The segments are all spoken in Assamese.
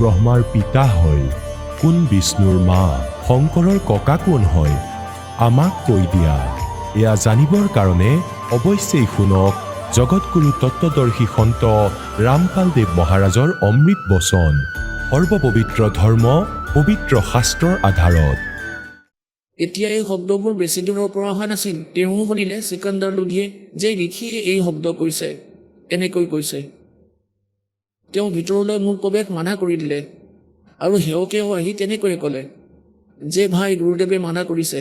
ব্ৰহ্মাৰ পিতা হয়? কোন বিষ্ণুৰ মা? শংকৰৰ ককা কোন হয়? আমাক কৈ দিয়া। এয়া জানিবৰ কাৰণে অৱশ্যেই শুনক জগতগুৰু তত্ত্বদৰ্শী সন্ত ৰামপালদেৱ মহাৰাজৰ অমৃত বচন। সৰ্বপবিত্ৰ ধৰ্ম পবিত্ৰ শাস্ত্ৰৰ আধাৰত। এতিয়া এই শব্দবোৰ বেছি দূৰৰ পৰা অহা নাছিল। তেওঁ শুনিলে চিকান্দাৰ লোধীয়ে যে ঋষিয়ে এই শব্দ কৈছে, এনেকৈ কৈছে। তেওঁ ভিতৰলৈ মোৰ প্ৰৱেশ মানা কৰি দিলে আৰু সেৱকেও আহি তেনেকৈয়ে ক'লে যে ভাই গুৰুদেৱে মানা কৰিছে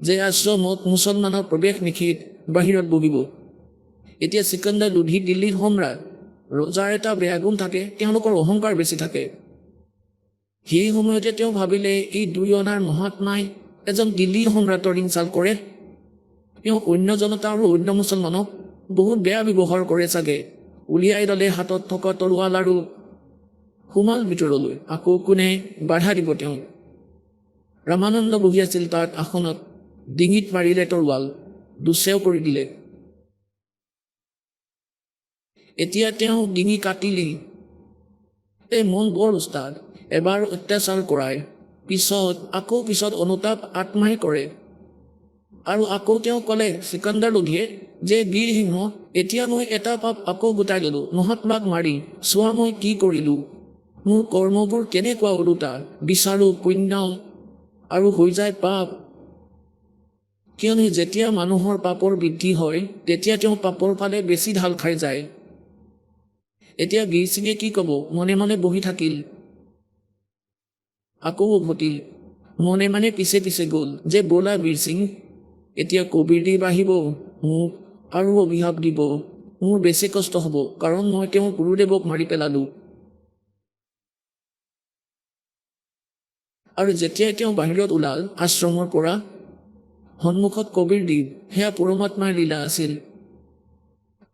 যে আশ্ৰমত মুছলমানৰ প্ৰৱেশ নিষিদ্ধ, বাহিৰত বহিব। এতিয়া চিকান্দাৰ লোধী দিল্লীৰ সম্ৰাট। ৰজাৰ এটা বেয়া গুণ থাকে, তেওঁলোকৰ অহংকাৰ বেছি থাকে। সেই সময়তে তেওঁ ভাবিলে এই দুই অনাৰ মহাত্মাই এজন দিল্লীৰ সম্ৰাটৰ ইনচাল কৰে। তেওঁ অন্য জনতা আৰু অন্য মুছলমানক বহুত বেয়া ব্যৱহাৰ কৰে চাগে। উলিয়াই ল'লে হাতত থকা তৰোৱাল আৰু সোমাল ভিতৰলৈ। আকৌ কোনে বাধা দিব তেওঁ? ৰামানন্দ বহি আছিল তাত আসনত। ডিঙিত মাৰিলে তৰোৱাল, দুচেও কৰি দিলে। এতিয়া তেওঁ ডিঙি কাটিলি। এই মন বৰ উস্তাদ। এবাৰ অত্যাচাৰ কৰায়, পিছত অনুতাপ আত্মাই কৰে। আৰু আকৌ তেওঁ ক'লে চিকান্দাৰ লোধীয়ে যে বীৰ সিংহ, এতিয়া মই এটা পাপ আকৌ গোটাই ল'লো। মহাত্মাক মাৰি চোৱা মই কি কৰিলোঁ। মোৰ কৰ্মবোৰ কেনেকুৱা ওলোটা। বিচাৰো পুণ্য আৰু হৈ যায় পাপ। কিয়নো যেতিয়া মানুহৰ পাপৰ বৃদ্ধি হয় তেতিয়া তেওঁ পাপৰ ফালে বেছি ঢাল খাই যায়। এতিয়া বীৰ সিঙে কি ক'ব? মনে মনে বহি থাকিল। আকৌ উভতিল। মনে মানে পিছে পিছে গ'ল যে ব'লা বীৰ সিং, এতিয়া কবিৰদেৱ আহিব মোক আৰু অভিশাপ দিব। মোৰ বেছি কষ্ট হ'ব, কাৰণ মই তেওঁৰ গুৰুদেৱক মাৰি পেলালোঁ। আৰু যেতিয়াই তেওঁ বাহিৰত ওলাল আশ্ৰমৰ পৰা, সন্মুখত কবিৰদেৱ। সেয়া পৰমাত্মাৰ লীলা আছিল।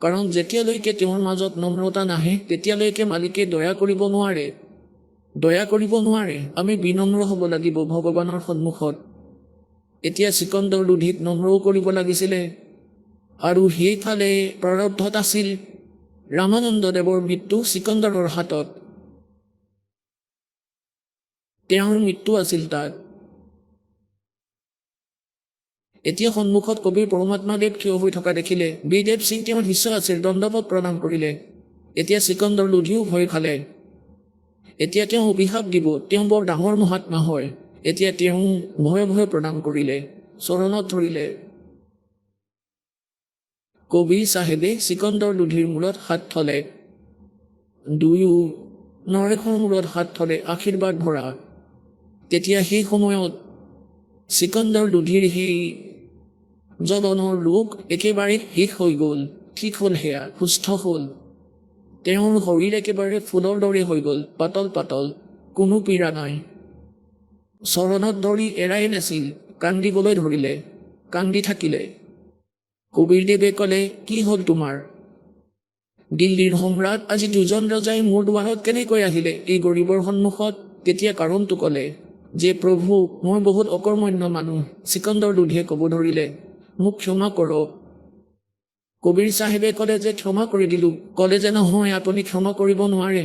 কাৰণ যেতিয়ালৈকে তেওঁৰ মাজত নম্ৰতা নাহে তেতিয়ালৈকে মালিকে দয়া কৰিব নোৱাৰে। আমি বিনম্ৰ হ'ব লাগিব ভগৱানৰ সন্মুখত। এতিয়া চিকান্দাৰ লোধীক নম্ৰও কৰিব লাগিছিলে। আৰু সেইফালে প্ৰাৰব্ধত আছিল ৰামানন্দ দেৱৰ মৃত্যু চিকান্দাৰৰ হাতত। তেওঁৰ মৃত্যু আছিল তাত। এতিয়া সন্মুখত কবিৰ পৰমাত্মাদেৱ থিয় হৈ থকা দেখিলে। বীৰদেৱ সিং তেওঁৰ শিষ্য আছিল, দণ্ডৱত প্ৰণাম কৰিলে। এতিয়া চিকান্দাৰ লোধীও ভয় খালে। এতিয়া তেওঁ অভিশাপ দিব। তেওঁ বৰ ডাঙৰ মহাত্মা হয়। এতিয়া তেওঁ ভয়ে ভয়ে প্ৰণাম কৰিলে, চৰণত ধৰিলে। কবিৰ চাহেবে চিকান্দাৰ লোধীৰ মূৰত হাত থলে। দুয়ো নৰেশৰ মূৰত হাত থলে, আশীৰ্বাদ ভৰা। তেতিয়া সেই সময়ত চিকান্দাৰ লোধীৰ সেই জলনৰ ৰোগ একেবাৰে শেষ হৈ গ'ল। ঠিক হ'ল, সেয়া সুস্থ হ'ল। তেওঁৰ শৰীৰ একেবাৰে ফুলৰ দৰে হৈ গ'ল, পাতল পাতল, কোনো পীড়া নাই। চৰণত ধৰি এৰাই নাছিল, কান্দিবলৈ ধৰিলে, কান্দি থাকিলে। কবিৰদেৱে ক'লে, কি হ'ল তোমাৰ? দিল্লীৰ সম্ৰাট, আজি দুজন ৰজাই মোৰ দুৱাৰত কেনেকৈ আহিলে এই গৰীবৰ সন্মুখত? তেতিয়া কাৰণটো ক'লে যে প্ৰভু, মই বহুত অকৰ্মণ্য মানুহ। চিকান্দাৰ লোধীয়ে ক'ব ধৰিলে, মোক ক্ষমা কৰক। কবিৰ চাহেবে ক'লে যে ক্ষমা কৰি দিলোঁ। ক'লে যে নহয়, আপুনি ক্ষমা কৰিব নোৱাৰে।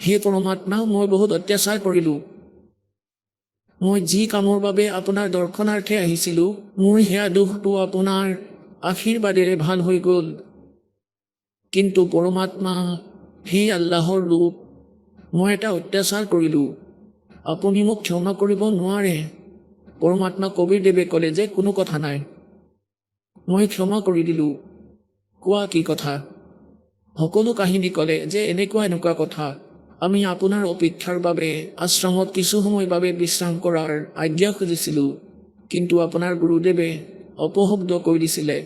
হে পৰমাত্মা, মই বহুত অত্যাচাৰ কৰিলোঁ। মই যি কামৰ বাবে আপোনাৰ দৰ্শনাৰ্থে আহিছিলোঁ, মোৰ সেয়া দুখটো আপোনাৰ আশীৰ্বাদেৰে ভাল হৈ গ'ল। কিন্তু পৰমাত্মা, হে আল্লাহৰ ৰূপ, মই এটা অত্যাচাৰ কৰিলোঁ। আপুনি মোক ক্ষমা কৰিব নোৱাৰে। পৰমাত্মা কবিৰদেৱে ক'লে যে কোনো কথা নাই, মই ক্ষমা কৰি দিলোঁ। কোৱা কি কথা? সকলো কাহিনী ক'লে যে এনেকুৱা কথা। আমি আপোনাৰ অপেক্ষাৰ বাবে আশ্ৰমত কিছু সময় বাবে বিশ্ৰাম কৰাৰ আজ্ঞা খুজিছিলোঁ, কিন্তু আপোনাৰ গুৰুদেৱে অপশব্দ কৈ দিছিলে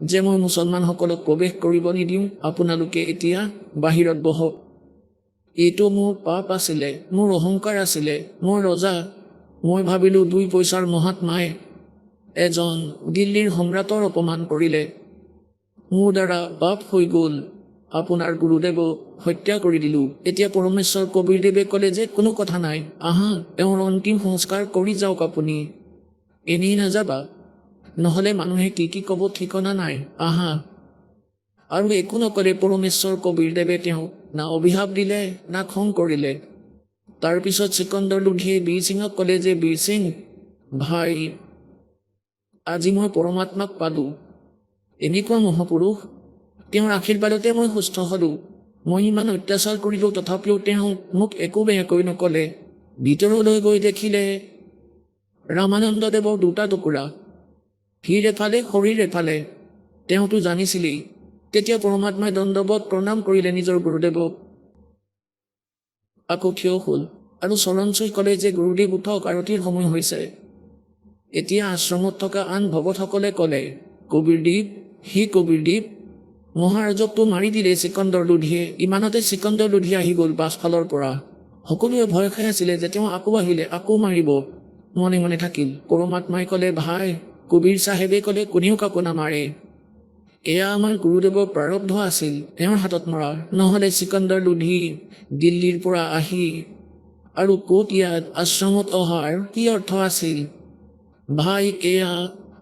যে মই মুছলমানসকলক প্ৰৱেশ কৰিব নিদিওঁ, আপোনালোকে এতিয়া বাহিৰত বহক। এইটো মোৰ পাপ আছিলে, মোৰ অহংকাৰ আছিলে। মই ৰজা। মই ভাবিলোঁ 2 পইচাৰ মহাত্মাই এজন দিল্লীৰ সম্ৰাটৰ অপমান কৰিলে। মোৰ দ্বাৰা পাপ হৈ গ'ল। আপোনাৰ গুৰুদেৱক হত্যা কৰি দিলোঁ। এতিয়া পৰমেশ্বৰ কবিৰদেৱে ক'লে যে কোনো কথা নাই, আহা, তেওঁৰ অন্তিম সংস্কাৰ কৰি যাওক আপুনি। এনেই নাযাবা, নহ'লে মানুহে কি ক'ব ঠিকনা নাই। আহা। আৰু একো নকৰে পৰমেশ্বৰ কবিৰদেৱে তেওঁক না অভিশাপ দিলে না খং কৰিলে। তাৰপিছত চিকন্দৰ লোধিয়ে বীৰ সিঙক ক'লে যে বীৰ সিং ভাই, আজি মই পৰমাত্মাক পালোঁ। এনেকুৱা মহাপুৰুষ, তেওঁৰ আশীৰ্বাদতে মই সুস্থ হ'লোঁ। মই ইমান অত্যাচাৰ কৰিলোঁ, তথাপিও তেওঁ মোক একো বেয়াকৈ নক'লে। ভিতৰলৈ গৈ দেখিলে ৰামানন্দদেৱৰ দুটা টুকুৰা, শিৰ এফালে শৰীৰ এফালে। তেওঁতো জানিছিলেই। তেতিয়া পৰমাত্মাই দণ্ডৱত প্ৰণাম কৰিলে নিজৰ গুৰুদেৱক। আকৌ থিয় হ'ল আৰু চৰণ চুই ক'লে যে গুৰুদেৱ উঠক, আৰতিৰ সময় হৈছে। এতিয়া আশ্ৰমত থকা আন ভকতসকলে ক'লে, কবিৰদেৱ, সি কবিৰদেৱ, মহাৰাজকটো মাৰি দিলে চিকন্দৰ লোধিয়ে। ইমানতে চিকন্দৰ লোধি আহি গ'ল পাছফালৰ পৰা। সকলোৱে ভয় খাই আছিলে যে তেওঁ আকৌ আহিলে, আকৌ মাৰিব। মনে মনে থাকিল। পৰমাত্মাই ক'লে, ভাই, কবিৰ চাহেবে ক'লে কোনেও কাকো নামাৰে। এয়া আমাৰ গুৰুদেৱৰ প্ৰাৰব্ধ আছিল, তেওঁৰ হাতত মৰা। নহ'লে চিকন্দৰ লোধি দিল্লীৰ পৰা আহি আৰু ক'ত ইয়াত আশ্ৰমত অহাৰ কি অৰ্থ আছিল? ভাই, এয়া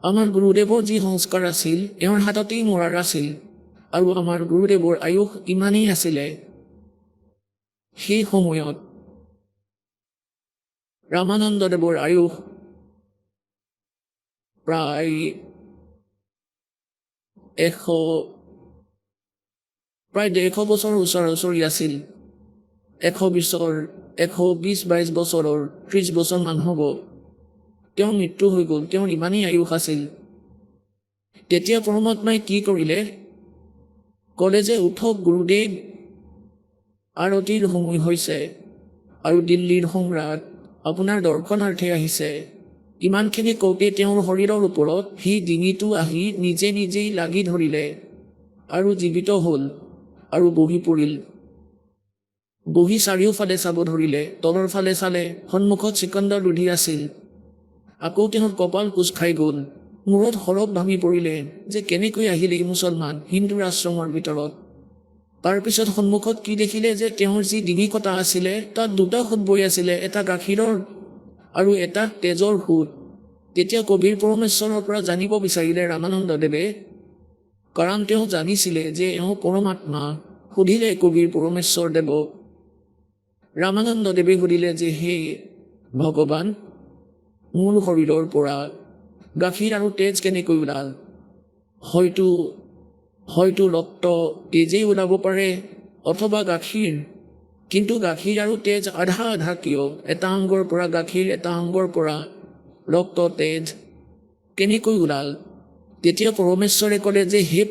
আমাৰ গুৰুদেৱৰ যি সংস্কাৰ আছিল, তেওঁৰ হাততেই মৰাৰ আছিল। আৰু আমাৰ গুৰুদেৱৰ আয়ুস ইমানেই আছিলে। সেই সময়ত ৰামানন্দদেৱৰ আয়ুস প্ৰায় 150 বছৰৰ ওচৰা-ওচৰি আছিল। 120-22 বছৰৰ 30 বছৰমান হ'ব। তেওঁৰ মৃত্যু হৈ গ'ল। তেওঁৰ ইমানেই আয়ুস আছিল। তেতিয়া পৰমাত্মাই কি কৰিলে? ক'লে যে উঠক গুৰুদেৱ, আৰতিৰ সময় হৈছে আৰু দিল্লীৰ সম্ৰাট আপোনাৰ দৰ্শনাৰ্থে আহিছে। ইমানখিনি কওঁতে তেওঁৰ শৰীৰৰ ওপৰত সি ডিঙিটো আহি নিজে নিজেই লাগি ধৰিলে আৰু জীৱিত হ'ল আৰু বহি পৰিল। বহি চাৰিওফালে চাব ধৰিলে। তলৰ ফালে চালে, সন্মুখত চিকন্দৰ লোধি আছিল। আকৌ তেওঁৰ কপাল কোচ খাই গ'ল। মূৰত সৰব ভাঙি পৰিলে যে কেনেকৈ আহিলে এই মুছলমান হিন্দুৰ আশ্ৰমৰ ভিতৰত। তাৰপিছত সন্মুখত কি দেখিলে যে তেওঁৰ যি ডিঙি কটা আছিলে, তাত দুটা সোঁত বৈ আছিলে, এটা গাখীৰৰ আৰু এটা তেজৰ সোঁত। তেতিয়া কবিৰ পৰমেশ্বৰৰ পৰা জানিব বিচাৰিলে ৰামানন্দদেৱে, কাৰণ তেওঁ জানিছিলে যে এওঁ পৰমাত্মা। সুধিলে কবিৰ পৰমেশ্বৰ দেৱক। ৰামানন্দদেৱে সুধিলে যে হে ভগৱান, মোৰ শৰীৰৰ পৰা গাখীৰ আৰু তেজ কেনেকৈ ওলাল? হয়তো ৰক্ত তেজেই ওলাব পাৰে, অথবা গাখীৰ। কিন্তু গাখীৰ আৰু তেজ আধা আধা কিয়? এটা অংগৰ পৰা গাখীৰ, এটা অংগৰ পৰা ৰক্ত তেজ কেনেকৈ ওলাল? তেতিয়া পৰমেশ্বৰে ক'লে যে হে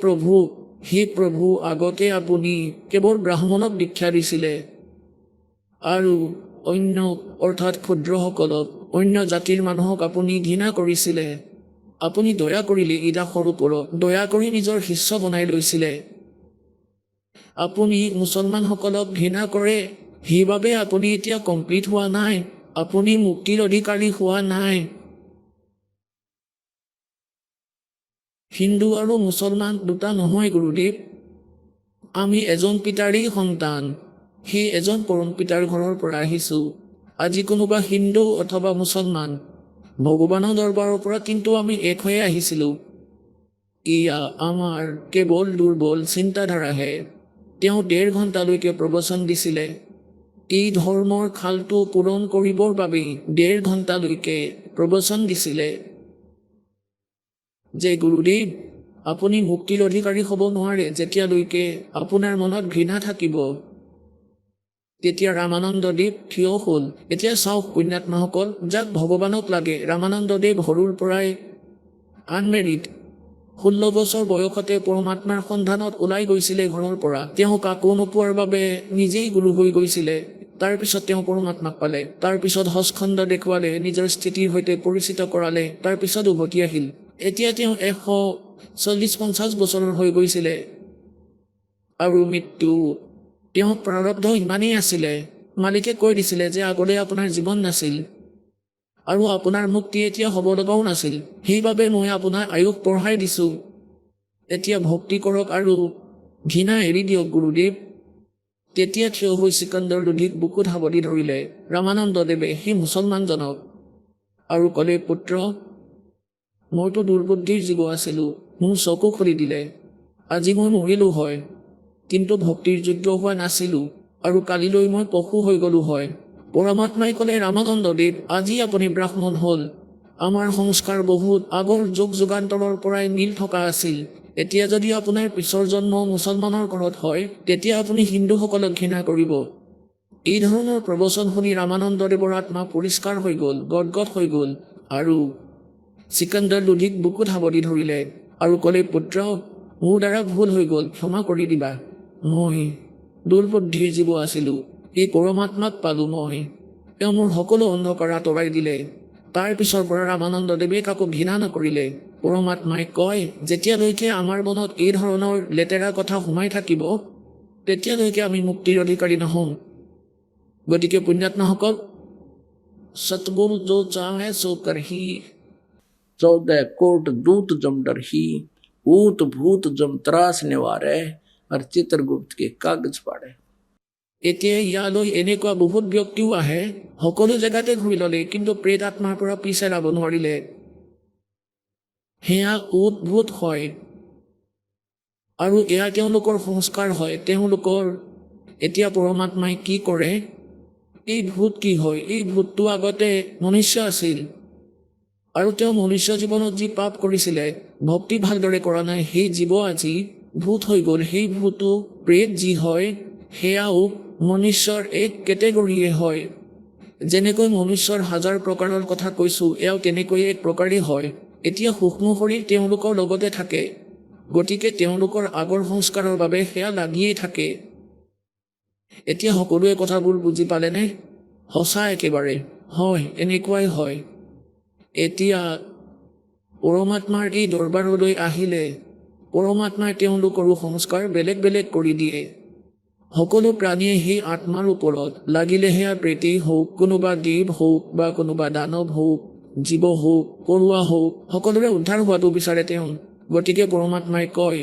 প্ৰভু, আগতে আপুনি কেৱল ব্ৰাহ্মণক দীক্ষা দিছিলে আৰু অন্য অৰ্থাৎ ক্ষুদ্ৰসকলক, অন্য জাতিৰ মানুহক আপুনি ঘৃণা কৰিছিলে। আপুনি দয়া কৰিলে এই দাসৰ ওপৰত, দয়া কৰি নিজৰ শিষ্য বনাই লৈছিলে। আপুনি মুছলমানসকলক ঘৃণা কৰে, সেইবাবে আপুনি এতিয়া কমপ্লিট হোৱা নাই, আপুনি মুক্তিৰ অধিকাৰী হোৱা নাই। হিন্দু আৰু মুছলমান দুটা নহয় গুৰুদেৱ, আমি এজন পিতাৰেই সন্তান। সেই এজন পৰম পিতাৰ ঘৰৰ পৰা আহিছোঁ। আজি কোনোবা হিন্দু অথবা মুছলমান, ভগৱানৰ দৰবাৰৰ পৰা কিন্তু আমি এক হৈয়ে আহিছিলোঁ। এয়া আমাৰ কেৱল দুৰ্বল চিন্তাধাৰাহে। তেওঁ 1.5 ঘণ্টালৈকে প্ৰবচন দিছিলে। এই ধৰ্মৰ খালটো পূৰণ কৰিবৰ বাবেই 1.5 ঘণ্টালৈকে প্ৰবচন দিছিলে যে গুৰুদেৱ, আপুনি মুক্তিৰ অধিকাৰী হ'ব নোৱাৰে যেতিয়ালৈকে আপোনাৰ মনত ঘৃণা থাকিব। তেতিয়া ৰামানন্দদেৱ থিয় হ'ল। এতিয়া চাওক পুণ্যাত্মাসকল, যাক ভগৱানক লাগে। ৰামানন্দদেৱ সৰুৰ পৰাই আনমেৰিড। 16 বছৰ বয়সতে পৰমাত্মাৰ সন্ধানত ওলাই গৈছিলে ঘৰৰ পৰা। তেওঁ কাকো নোপোৱাৰ বাবে নিজেই গুৰু হৈ গৈছিলে। তাৰপিছত তেওঁ পৰমাত্মাক পালে। তাৰপিছত হজখণ্ড দেখুৱালে, নিজৰ স্থিতিৰ সৈতে পৰিচিত কৰালে। তাৰপিছত উভতি আহিল। এতিয়া তেওঁ 140-50 বছৰৰ হৈ গৈছিলে আৰু মৃত্যু। তেওঁ প্ৰাৰব্ধ ইমানেই আছিলে, মালিকে কৈ দিছিলে যে আগলৈ আপোনাৰ জীৱন নাছিল আৰু আপোনাৰ মুক্তি এতিয়া হ'ব লগাও নাছিল। সেইবাবে মই আপোনাৰ আয়ুস বঢ়াই দিছোঁ। এতিয়া ভক্তি কৰক আৰু ঘৃণা এৰি দিয়ক গুৰুদেৱ। তেতিয়া থিয় হৈ চিকন্দৰ লোধিক বুকুত সাৱটি ধৰিলে ৰামানন্দদেৱে সেই মুছলমানজনক আৰু ক'লে, পুত্ৰ, মইতো দুৰ্বুদ্ধিৰ জীৱ আছিলোঁ, মোৰ চকু খুলি দিলে আজি মই মৰিলোঁ হয়, কিন্তু ভক্তিৰ যোগ্য হোৱা নাছিলোঁ, আৰু কালিলৈ মই পশু হৈ গ'লোঁ হয়। পৰমাত্মাই ক'লে, ৰামানন্দদেৱ, আজি আপুনি ব্ৰাহ্মণ হ'ল। আমাৰ সংস্কাৰ বহুত আগৰ যুগান্তৰৰ পৰাই মিল থকা আছিল। এতিয়া যদি আপোনাৰ পিছৰ জন্ম মুছলমানৰ ঘৰত হয়, তেতিয়া আপুনি হিন্দুসকলক ঘৃণা কৰিব। এই ধৰণৰ প্ৰবচন শুনি ৰামানন্দদেৱৰ আত্মা পৰিষ্কাৰ হৈ গ'ল, গদগদ হৈ গ'ল, আৰু চিকান্দাৰ লোধিক বুকুত সাৱটি ধৰিলে আৰু ক'লে, পুত্ৰ, মোৰ দ্বাৰা ভুল হৈ গ'ল, ক্ষমা কৰি দিবা। মই দুৰ্বুদ্ধিৰ জীৱ আছিলোঁ, এই পৰমাত্মাক পালোঁ মই। তেওঁ মোৰ সকলো অন্ধকাৰ আঁতৰাই দিলে। তাৰ পিছৰ পৰা ৰামানন্দদেৱে কাকো ঘৃণা নকৰিলে। পৰমাত্মাই কয়, যেতিয়ালৈকে আমাৰ মনত এই ধৰণৰ লেতেৰা কথা সোমাই থাকিব, তেতিয়ালৈকে আমি মুক্তিৰ অধিকাৰী নহওঁ। গতিকে পুণ্যাত্মাসকল, সতগুৰু যো চাহে সো কৰহি, 14 कोट दूत जम डरही, ऊत भूत जम त्रास निवारे, और चित्रगुप्त के कागज पाड़े। এতিয়া ইয়ালৈ এনেকুৱা বহুত ব্যক্তিও আহে, সকলো জেগাতে ঘূৰি ল'লে, কিন্তু প্ৰেত আত্মাৰ পৰা পিছ এৰাব নোৱাৰিলে। সেয়া উদ্ভূত হয়, আৰু এয়া তেওঁলোকৰ সংস্কাৰ হয়। তেওঁলোকৰ এতিয়া পৰমাত্মাই কি কৰে? এই ভূত কি হয়? এই ভূতটো আগতে মনুষ্য আছিল, আৰু তেওঁ মনুষ্য জীৱনত যি পাপ কৰিছিলে, ভক্তি ভালদৰে কৰা নাই, সেই জীৱ আজি ভূত হৈ গ'ল। সেই ভূতো প্ৰেত যি হয়, সেয়াও মনুষ্যৰ এক কেটেগৰীয়ে হয়। যেনেকৈ মনুষ্যৰ 1000 প্ৰকাৰৰ কথা কৈছোঁ, এয়াও তেনেকৈ এক প্ৰকাৰেই হয়। এতিয়া সূক্ষ্ম শৰীৰ তেওঁলোকৰ লগতে থাকে, গতিকে তেওঁলোকৰ আগৰ সংস্কাৰৰ বাবে সেয়া লাগিয়েই থাকে। এতিয়া সকলোৱে কথাবোৰ বুজি পালেনে? সঁচা একেবাৰে, হয়, এনেকুৱাই হয়। এতিয়া পৰমাত্মাৰ এই দৰবাৰলৈ আহিলে, পৰমাত্মাই তেওঁলোকৰো সংস্কাৰ বেলেগ বেলেগ কৰি দিয়ে। সকলো প্ৰাণীয়ে সেই আত্মাৰ ওপৰত, লাগিলে সেয়া প্ৰেতেই হওক, কোনোবা দেৱ হওক, বা কোনোবা দানৱ হওক, জীৱ হওক, পৰুৱা হওক, সকলোৰে উদ্ধাৰ হোৱাটো বিচাৰে তেওঁ। গতিকে পৰমাত্মাই কয়,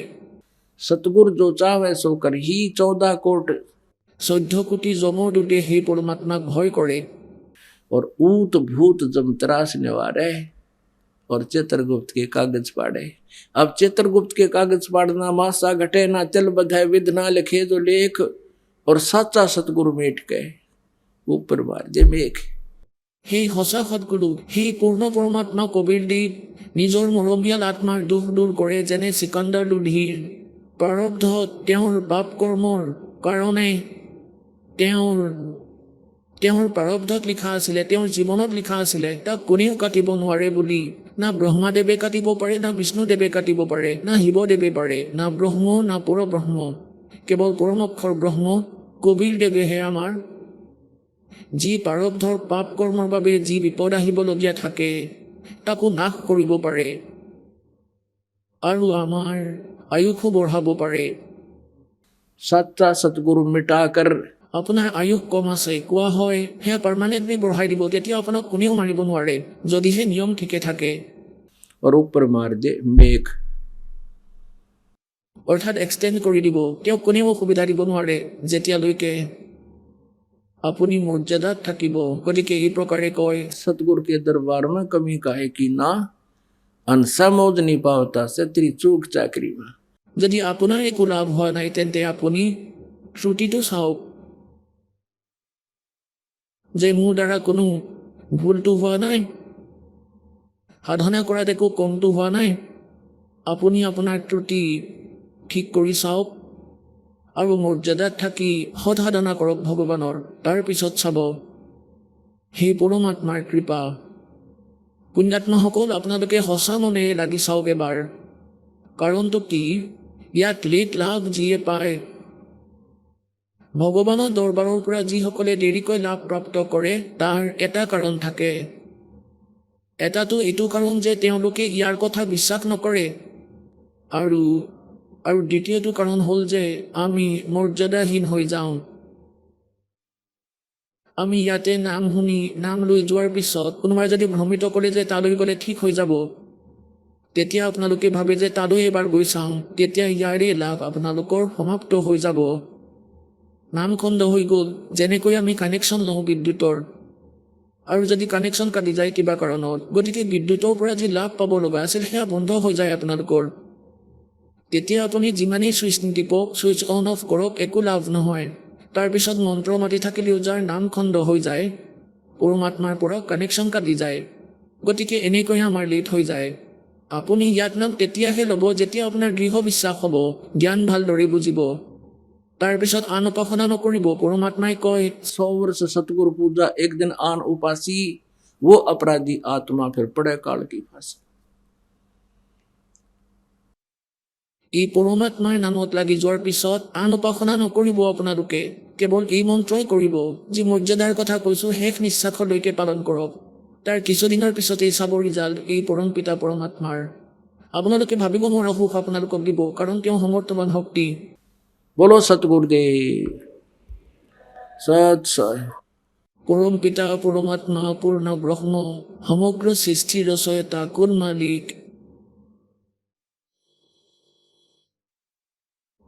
सतगुरु जो चाहे सो करही, 14 कोट 14 কোটি যমৰ দূতে সেই পৰমাত্মাক ভয় কৰে। और ऊत भूत जम त्रास निवारे, और चित्रगुप्त के कागज पाड़े। अब चित्रगुप्त के कागज पाड़ना, मासा घटे ना चल बधाए, विध ना लिखे जो लेख, और साचा सतगुरु मेट के ऊपर मार जे मेघ। সেই সঁচা সৎগুৰু, সেই পূৰ্ণ পৰমাত্মা কবীৰদেৱ নিজৰ মৰমীয়াল আত্মাৰ দুখ দূৰ কৰে। যেনে চিকান্দাৰ লোধীৰ প্ৰাৰব্ধ, তেওঁৰ পাপ কৰ্মৰ কাৰণে তেওঁৰ প্ৰাৰব্ধত লিখা আছিলে, তেওঁৰ জীৱনত লিখা আছিলে, তাক কোনেও কাটিব নোৱাৰে বুলি। না ব্ৰহ্মাদেৱে কাটিব পাৰে, না বিষ্ণুদেৱে কাটিব পাৰে, না শিৱদেৱে পাৰে, না ব্ৰহ্ম, না পৰব্ৰহ্ম, কেৱল পৰমক্ষৰ ব্ৰহ্ম কবীৰদেৱেহে আমাৰ যি প্ৰাৰব্ধৰ পাপ কৰ্মৰ বাবে যি বিপদ আহিবলগীয়া থাকে, তাকো নাশ কৰিব পাৰে, আৰু আমাৰ আয়ুসো বঢ়াব পাৰে। साचा सतगुरु मिटाकर আপোনাৰ আয়ুস কম আছে, কোৱা হয় সেয়া পাৰ্মানেণ্টলি বঢ়াই দিব, তেতিয়া আপোনাক কোনেও মাৰিব নোৱাৰে, যদিহে নিয়ম ঠিকে থাকে। और ऊपर मार दे मेघ। অৰ্থাৎ এক্সটেণ্ড কৰি দিব, তেওঁক কোনেও অসুবিধা দিব নোৱাৰে, যেতিয়ালৈকে আপুনি মৰ্যাদাত থাকিব। গতিকে এই প্ৰকাৰে কয়, सतगुरु के दरबार में कमी काहे की ना, अनसमोज नहीं पावता से तेरी चूक चाकरी में। যদি আপোনাৰ একো লাভ হোৱা নাই, তেন্তে আপুনি শ্ৰুতিটো চাওক, যে মোৰ দ্বাৰা কোনো ভুলটো হোৱা নাই, সাধনা কৰাত একো কমটো হোৱা নাই। আপুনি আপোনাৰ ত্ৰুটি ঠিক কৰি চাওক, আৰু মৰ্যাদাত থাকি সৎ সাধনা কৰক ভগৱানৰ। তাৰপিছত চাব সেই পৰমাত্মাৰ কৃপা। পুণ্যাত্মাসকল, আপোনালোকে সঁচা মনেৰে লাগি চাওক এবাৰ। কাৰণটো কি? ইয়াত লেট লাভ যিয়ে পায়, ভগৱানৰ দৰবাৰৰ পৰা যিসকলে দেৰিকৈ লাভ প্ৰাপ্ত কৰে, তাৰ এটা কাৰণ থাকে। এটাটো এইটো কাৰণ যে তেওঁলোকে ইয়াৰ কথা বিশ্বাস নকৰে, আৰু দ্বিতীয়টো কাৰণ হ'ল যে আমি মৰ্যাদাহীন হৈ যাওঁ। আমি ইয়াতে নাম শুনি, নাম লৈ যোৱাৰ পিছত কোনোবাই যদি ভ্ৰমিত কৰে যে তালৈ গ'লে ঠিক হৈ যাব, তেতিয়া আপোনালোকে ভাবে যে তালৈ এবাৰ গৈ চাওঁ, তেতিয়া ইয়াৰে লাভ আপোনালোকৰ সমাপ্ত হৈ যাব। নাম খণ্ড হৈ গ'ল। যেনেকৈ আমি কানেকশ্যন লওঁ বিদ্যুতৰ, আৰু যদি কানেকশ্যন কাটি যায় কিবা কাৰণত, গতিকে বিদ্যুতৰ পৰা যি লাভ পাব লগা আছিল, সেয়া বন্ধ হৈ যায় আপোনালোকৰ। তেতিয়া আপুনি যিমানেই ছুইচ নিটিপক, ছুইচ অন অফ কৰক, একো লাভ নহয়। তাৰপিছত মন্ত্ৰ মাতি থাকিলেও যাৰ নাম খণ্ড হৈ যায়, পৰমাত্মাৰ পৰা কানেকশ্যন কাটি যায়। গতিকে এনেকৈ আমাৰ লেট হৈ যায়। আপুনি ইয়াত নাম তেতিয়াহে ল'ব যেতিয়া আপোনাৰ দৃঢ় বিশ্বাস হ'ব, জ্ঞান ভালদৰে বুজিব। তাৰপিছত আন উপাসনা নকৰিব। পৰমাত্মাই কয় 100 वर्ष सतगुरु पूजा, एक दिन आन उपासी, वो अपराधी आत्मा फिर पड़े काल की फांसी। এই পৰমাত্মাৰ নামত লাগি যোৱাৰ পিছত আন উপাসনা নকৰিব আপোনালোকে। কেৱল এই মন্ত্ৰই কৰিব। যি মৰ্যাদাৰ কথা কৈছোঁ শেষ নিশ্বাসলৈকে পালন কৰক। তাৰ কিছুদিনৰ পিছতেই চাব ৰিজাল্ট এই পৰম পিতা পৰমাত্মাৰ। আপোনালোকে ভাবিব নোৱাৰা সুখ আপোনালোকক দিব, কাৰণ তেওঁ সমৰ্থবান শক্তি। बोलो सतगुरुदेव सत साई। পৰম পিতা পৰমাত্মা পূৰ্ণ ব্ৰহ্ম সমগ্ৰ সৃষ্টিৰ ৰচয়িতা কুল মালিক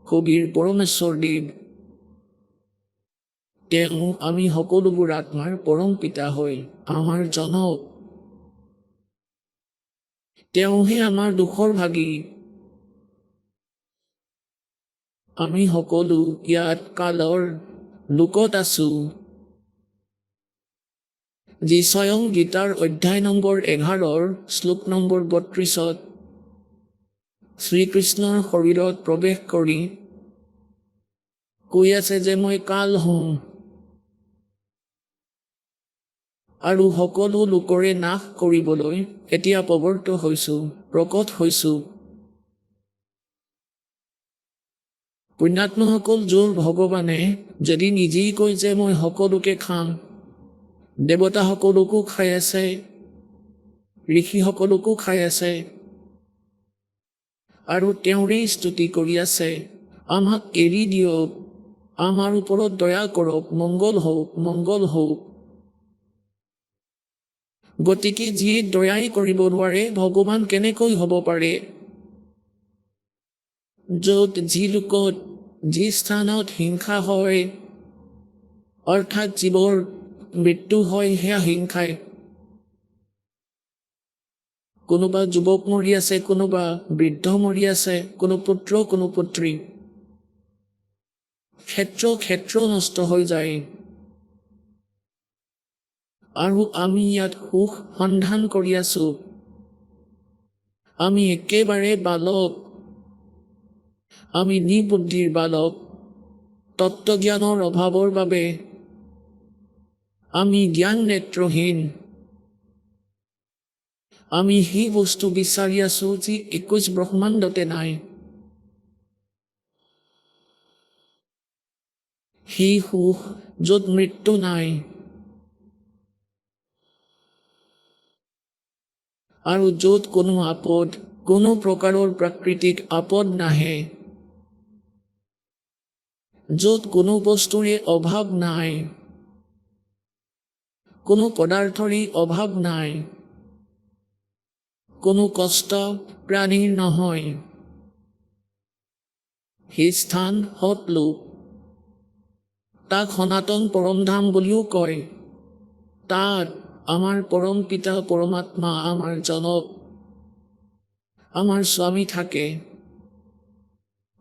কবিৰ পৰমেশ্বৰ দেৱ। তেওঁ আমি সকলোবোৰ আত্মাৰ পৰম পিতা হৈ আমাৰ জনক। তেওঁহে আমাৰ দুখৰ ভাগী। আমি সকলো ইয়াত কালৰ লোকত আছো। যি স্বয়ং গীতাৰ অধ্যায় নম্বৰ 11 শ্লোক নম্বৰ 32 শ্ৰীকৃষ্ণৰ শৰীৰত প্ৰৱেশ কৰি কৈ আছে যে মই কাল হওঁ আৰু সকলো লোকৰে নাশ কৰিবলৈ এতিয়া প্ৰৱৰ্ত হৈছো, প্ৰকট হৈছো। পুণ্যাত্মাসকল, যোৰ ভগৱানে যদি নিজেই কয় যে মই সকলোকে খাম, দেৱতাসকলকো খাই আছে, ঋষিসকলকো খাই আছে, আৰু তেওঁৰেই স্তুতি কৰি আছে, আমাক এৰি দিয়ক, আমাৰ ওপৰত দয়া কৰক, মংগল হওক, মংগল হওক। গতিকে যিয়ে দয়াই কৰিব নোৱাৰে, ভগৱান কেনেকৈ হ'ব পাৰে? য'ত যি লোকত যি স্থানত হিংসা হয়, অৰ্থাৎ জীৱৰ মৃত্যু হয়, সেয়া হিংসাই। কোনোবা যুৱক মৰি আছে, কোনোবা বৃদ্ধ মৰি আছে, কোনো পুত্ৰ কোনো পুত্ৰী। ক্ষেত্ৰ নষ্ট হৈ যায়। আৰু আমি ইয়াত সুখ সন্ধান কৰি আছো। আমি একেবাৰে বালক, আমি নিবুদ্ধিৰ বালক। তত্ত্বজ্ঞানৰ অভাৱৰ বাবে আমি জ্ঞান নেত্ৰহীন। আমি সেই বস্তু বিচাৰি আছো যি 21 ব্ৰহ্মাণ্ডতে নাই। সেই সুখ য'ত মৃত্যু নাই আৰু য'ত কোনো আপদ, কোনো প্ৰকাৰৰ প্ৰাকৃতিক আপদ নাহে, য'ত কোনো বস্তুৰে অভাৱ নাই, কোনো পদাৰ্থৰে অভাৱ নাই, কোনো কষ্ট প্ৰাণীৰ নহয়। সেই স্থান সৎলোক। তাক সনাতন পৰমধাম বুলিও কয়। তাত আমাৰ পৰম পিতা পৰমাত্মা, আমাৰ জনক, আমাৰ স্বামী থাকে।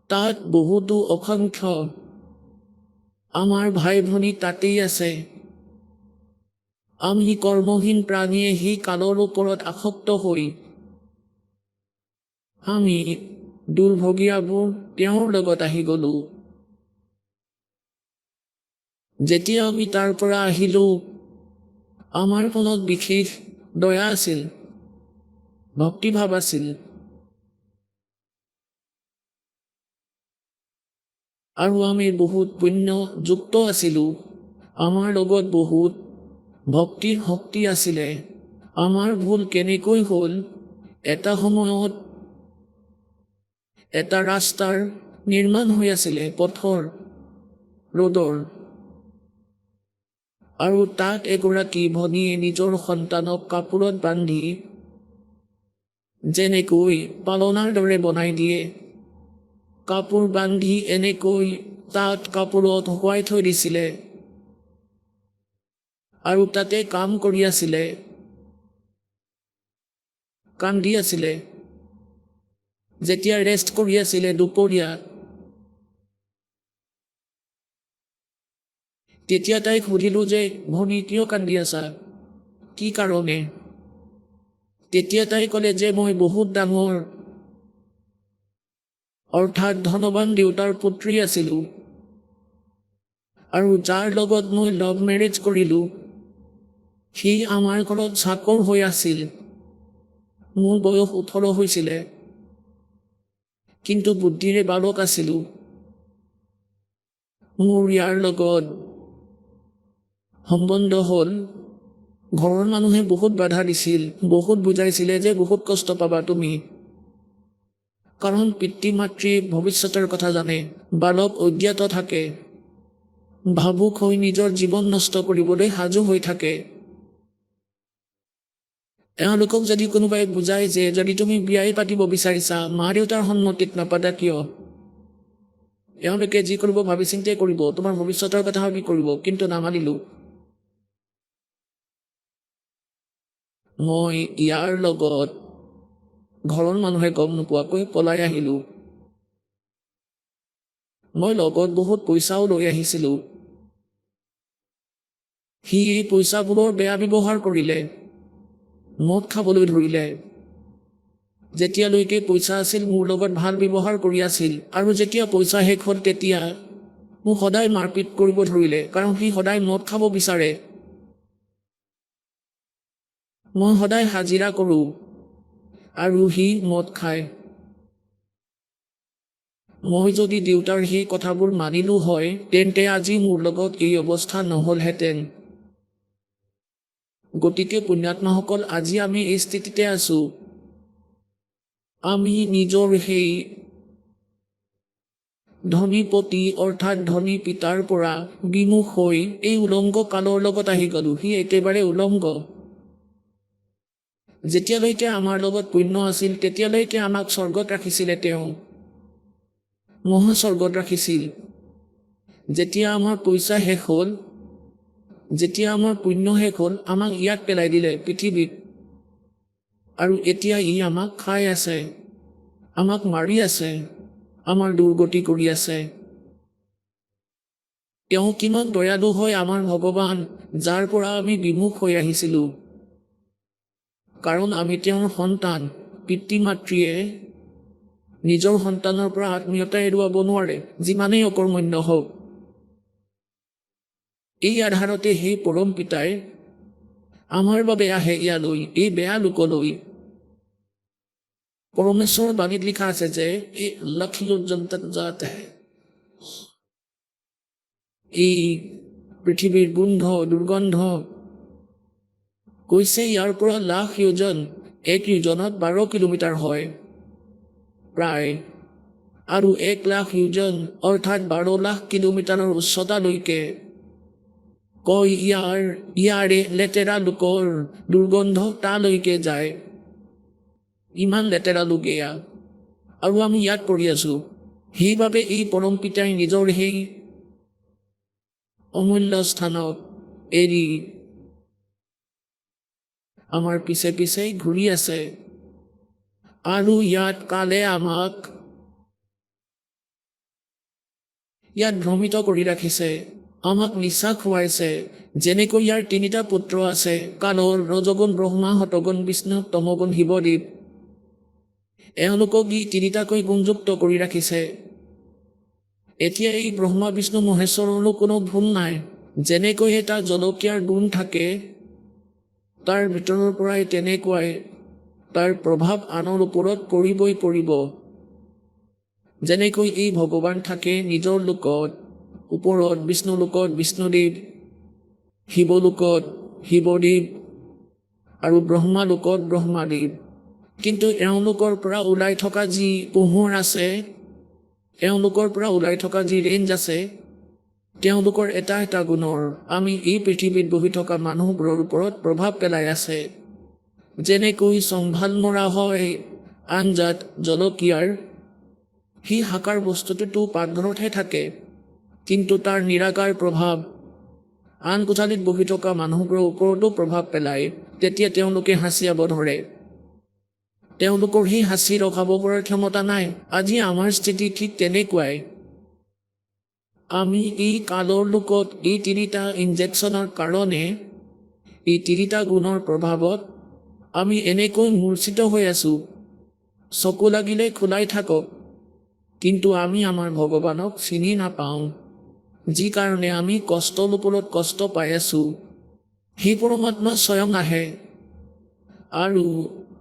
তাত বহুতো অসংখ্য আমাৰ ভাই ভনী তাতেই আছে। আমি কৰ্মহীন প্ৰাণীয়ে সেই কালৰ ওপৰত আসক্ত হৈ আমি দুৰ্ভগীয়াবোৰ তেওঁৰ লগত আহি গলো। যেতিয়া আমি তাৰ পৰা আহিলো, আমাৰ মনত বিশেষ দয়া আছিল, ভক্তিভাৱ আছিল। আৰু আমি বহুত পুণ্যযুক্ত আছিলো। আমাৰ লগত বহুত ভক্তিৰ শক্তি আছিলে। আমাৰ ভুল কেনেকৈ হ'ল? এটা সময়ত এটা ৰাস্তাৰ নিৰ্মাণ হৈ আছিলে, পথৰ, ৰোডৰ, আৰু তাত এগৰাকী ভনীয়ে নিজৰ সন্তানক কাপোৰত বান্ধি যেনেকৈ পালনাৰ দৰে বনাই দিয়ে, কাপোৰ বান্ধি এনেকৈ তাত কাপোৰত শুকুৱাই থৈ দিছিলে আৰু তাতে কাম কৰি আছিলে, কান্দি আছিলে। যেতিয়া ৰেষ্ট কৰি আছিলে দুপৰীয়া, তেতিয়া তাইক সুধিলোঁ যে ভনী কিয় কান্দি আছা, কি কাৰণে? তেতিয়া তাই ক'লে যে মই বহুত ডাঙৰ অৰ্থাৎ ধনৱান দেউতাৰ পুত্ৰী আছিলোঁ, আৰু যাৰ লগত মই লাভ মেৰেজ কৰিলোঁ সি আমাৰ ঘৰত চাকৰ হৈ আছিল। মোৰ বয়স 18 হৈছিলে, কিন্তু বুদ্ধিৰে বালক আছিলোঁ। মোৰ ইয়াৰ লগত সম্বন্ধ হ'ল। ঘৰৰ মানুহে বহুত বাধা দিছিল, বহুত বুজাইছিলে যে বহুত কষ্ট পাবা তুমি, কাৰণ পিতৃ মাতৃ ভৱিষ্যতৰ কথা জানে। বালক অজ্ঞাত থাকে, ভাবুক হৈ নিজৰ জীৱন নষ্ট কৰিবলৈ সাজু হৈ থাকে। এওঁলোকক যদি কোনোবাই বুজাই যে যদি তুমি বিয়াই পাতিব বিচাৰিছা মা দেউতাৰ সন্মতিত নাপাতা কিয়, এওঁলোকে যি কৰিব ভাবি চিন্তিয়ে কৰিব, তোমাৰ ভৱিষ্যতৰ কথা ভাবি কৰিব, কিন্তু নামানিলোঁ। মই ইয়াৰ লগত ঘৰৰ মানুহে গম নোপোৱাকৈ পলাই আহিলোঁ। মই লগত বহুত পইচাও লৈ আহিছিলোঁ। সি এই পইচাবোৰৰ বেয়া ব্যৱহাৰ কৰিলে, মদ খাবলৈ ধৰিলে। যেতিয়ালৈকে পইচা আছিল মোৰ লগত ভাল ব্যৱহাৰ কৰি আছিল, আৰু যেতিয়া পইচা শেষ হ'ল তেতিয়া মোক সদায় মাৰপিট কৰিব ধৰিলে, কাৰণ সি সদায় মদ খাব বিচাৰে। মই সদায় হাজিৰা কৰোঁ আৰু সি মদ খায়। মই যদি দেউতাৰ সেই কথাবোৰ মানিলোঁ হয় তেন্তে আজি মোৰ লগত এই অৱস্থা নহ'লহেঁতেন। গতিকে পুণ্যাত্মাসকল, আজি আমি এই স্থিতিতে আছোঁ। আমি নিজৰ সেই ধনীপতি অৰ্থাৎ ধনী পিতাৰ পৰা বিমুখ হৈ এই উলংগ কালৰ লগত আহি গ'লোঁ। সি একেবাৰে উলংগ। যেতিয়ালৈকে আমাৰ লগত পুণ্য আছিল তেতিয়ালৈকে আমাক স্বৰ্গত ৰাখিছিলে, তেওঁ মহাস্বৰ্গত ৰাখিছিল। যেতিয়া আমাৰ পইচা শেষ হ'ল, যেতিয়া আমাৰ পুণ্য শেষ হ'ল, আমাক ইয়াত পেলাই দিলে পৃথিৱীত, আৰু এতিয়া ই আমাক খাই আছে, আমাক মাৰি আছে, আমাৰ দুৰ্গতি কৰি আছে। তেওঁ কিমান দয়ালু হয় আমাৰ ভগৱান, যাৰ পৰা আমি বিমুখ হৈ আহিছিলোঁ, কাৰণ আমি তেওঁৰ সন্তান। পিতৃ মাতৃয়ে নিজৰ সন্তানৰ পৰা আত্মীয়তা এৰুৱাব নোৱাৰে, যিমানেই অকৰ্মণ্য হওক। এই আধাৰতে সেই পৰম পিতাই আমাৰ বাবে আহে ইয়ালৈ, এই বেয়া লোকলৈ। পৰমেশ্বৰৰ বাণীত লিখা আছে যে এই লক্ষ্মীজনতাত এই পৃথিৱীৰ গোন্ধ দুৰ্গন্ধ কৈছে ইয়াৰ পৰা লাখ যোজন, এক যোজনত 12 কিলোমিটাৰ হয় প্ৰায়, আৰু 1 লাখ যোজন অৰ্থাৎ 12 লাখ কিলোমিটাৰৰ উচ্চতালৈকে কয় ইয়াৰে লেতেৰা লোকৰ দুৰ্গন্ধ তালৈকে যায়। ইমান লেতেৰা লোক এয়া, আৰু আমি ইয়াত পৰি আছোঁ। সেইবাবে এই পৰম পিতাই নিজৰ সেই অমূল্য স্থানক এৰি আমাৰ পিছে পিছে ঘূৰি আছে, আৰু ইয়াত কালে আমাক ইয়াত ভ্ৰমিত কৰি ৰাখিছে, আমাক নিচা খুৱাইছে। যেনেকৈ ইয়াৰ 3টা পুত্ৰ আছে, কালৰ ৰজগুণ ব্ৰহ্মা, শতগুণ বিষ্ণু, তমগুণ শিৱদেৱ। এওঁলোকক ই 3টাকৈ গুণযুক্ত কৰি ৰাখিছে। এতিয়া এই ব্ৰহ্মা বিষ্ণু মহেশ্বৰৰো কোনো ভুল নাই। যেনেকৈ এটা জলকীয়াৰ গুণ থাকে, তাৰ ভিতৰৰ পৰাই তেনেকুৱাই তাৰ প্ৰভাৱ আনৰ ওপৰত পৰিবই পৰিব। যেনেকৈ এই ভগৱান থাকে নিজৰ লোকত ওপৰত, বিষ্ণু লোকত বিষ্ণুদেৱ, শিৱলোকত শিৱদেৱ, আৰু ব্ৰহ্মা লোকত ব্ৰহ্মাদেৱ। কিন্তু এওঁলোকৰ পৰা ওলাই থকা যি পোহৰ আছে, এওঁলোকৰ পৰা ওলাই থকা যি ৰেঞ্জ আছে, তেওঁলোকৰ এটা এটা গুণৰ আমি এই পৃথিৱীত বহি থকা মানুহবোৰৰ ওপৰত প্ৰভাৱ পেলাই আছে। যেনেকৈ চম্ভাল মৰা হয় আঞ্জাত জলকীয়াৰ, সি সাকাৰ বস্তুটোতো পাকঘৰতহে থাকে, কিন্তু তাৰ নিৰাকাৰ প্ৰভাৱ আন কোঠালিত বহি থকা মানুহবোৰৰ ওপৰতো প্ৰভাৱ পেলায়। তেতিয়া তেওঁলোকে হাঁচিয়াব ধৰে। তেওঁলোকৰ সেই হাঁচি ৰখাব পৰাৰ ক্ষমতা নাই। আজি আমাৰ স্থিতি ঠিক তেনেকুৱাই। আমি এই কালৰ লোকত এই তিনিটা ইনজেকশ্যনৰ কাৰণে, এই তিনিটা গুণৰ প্ৰভাৱত আমি এনেকৈ মূৰ্ছিত হৈ আছোঁ। চকু লাগিলে খোলাই থাকক, কিন্তু আমি আমাৰ ভগৱানক চিনি নাপাওঁ, যি কাৰণে আমি কষ্টৰ ওপৰত কষ্ট পাই আছোঁ। সেই পৰমাত্মা স্বয়ং আহে আৰু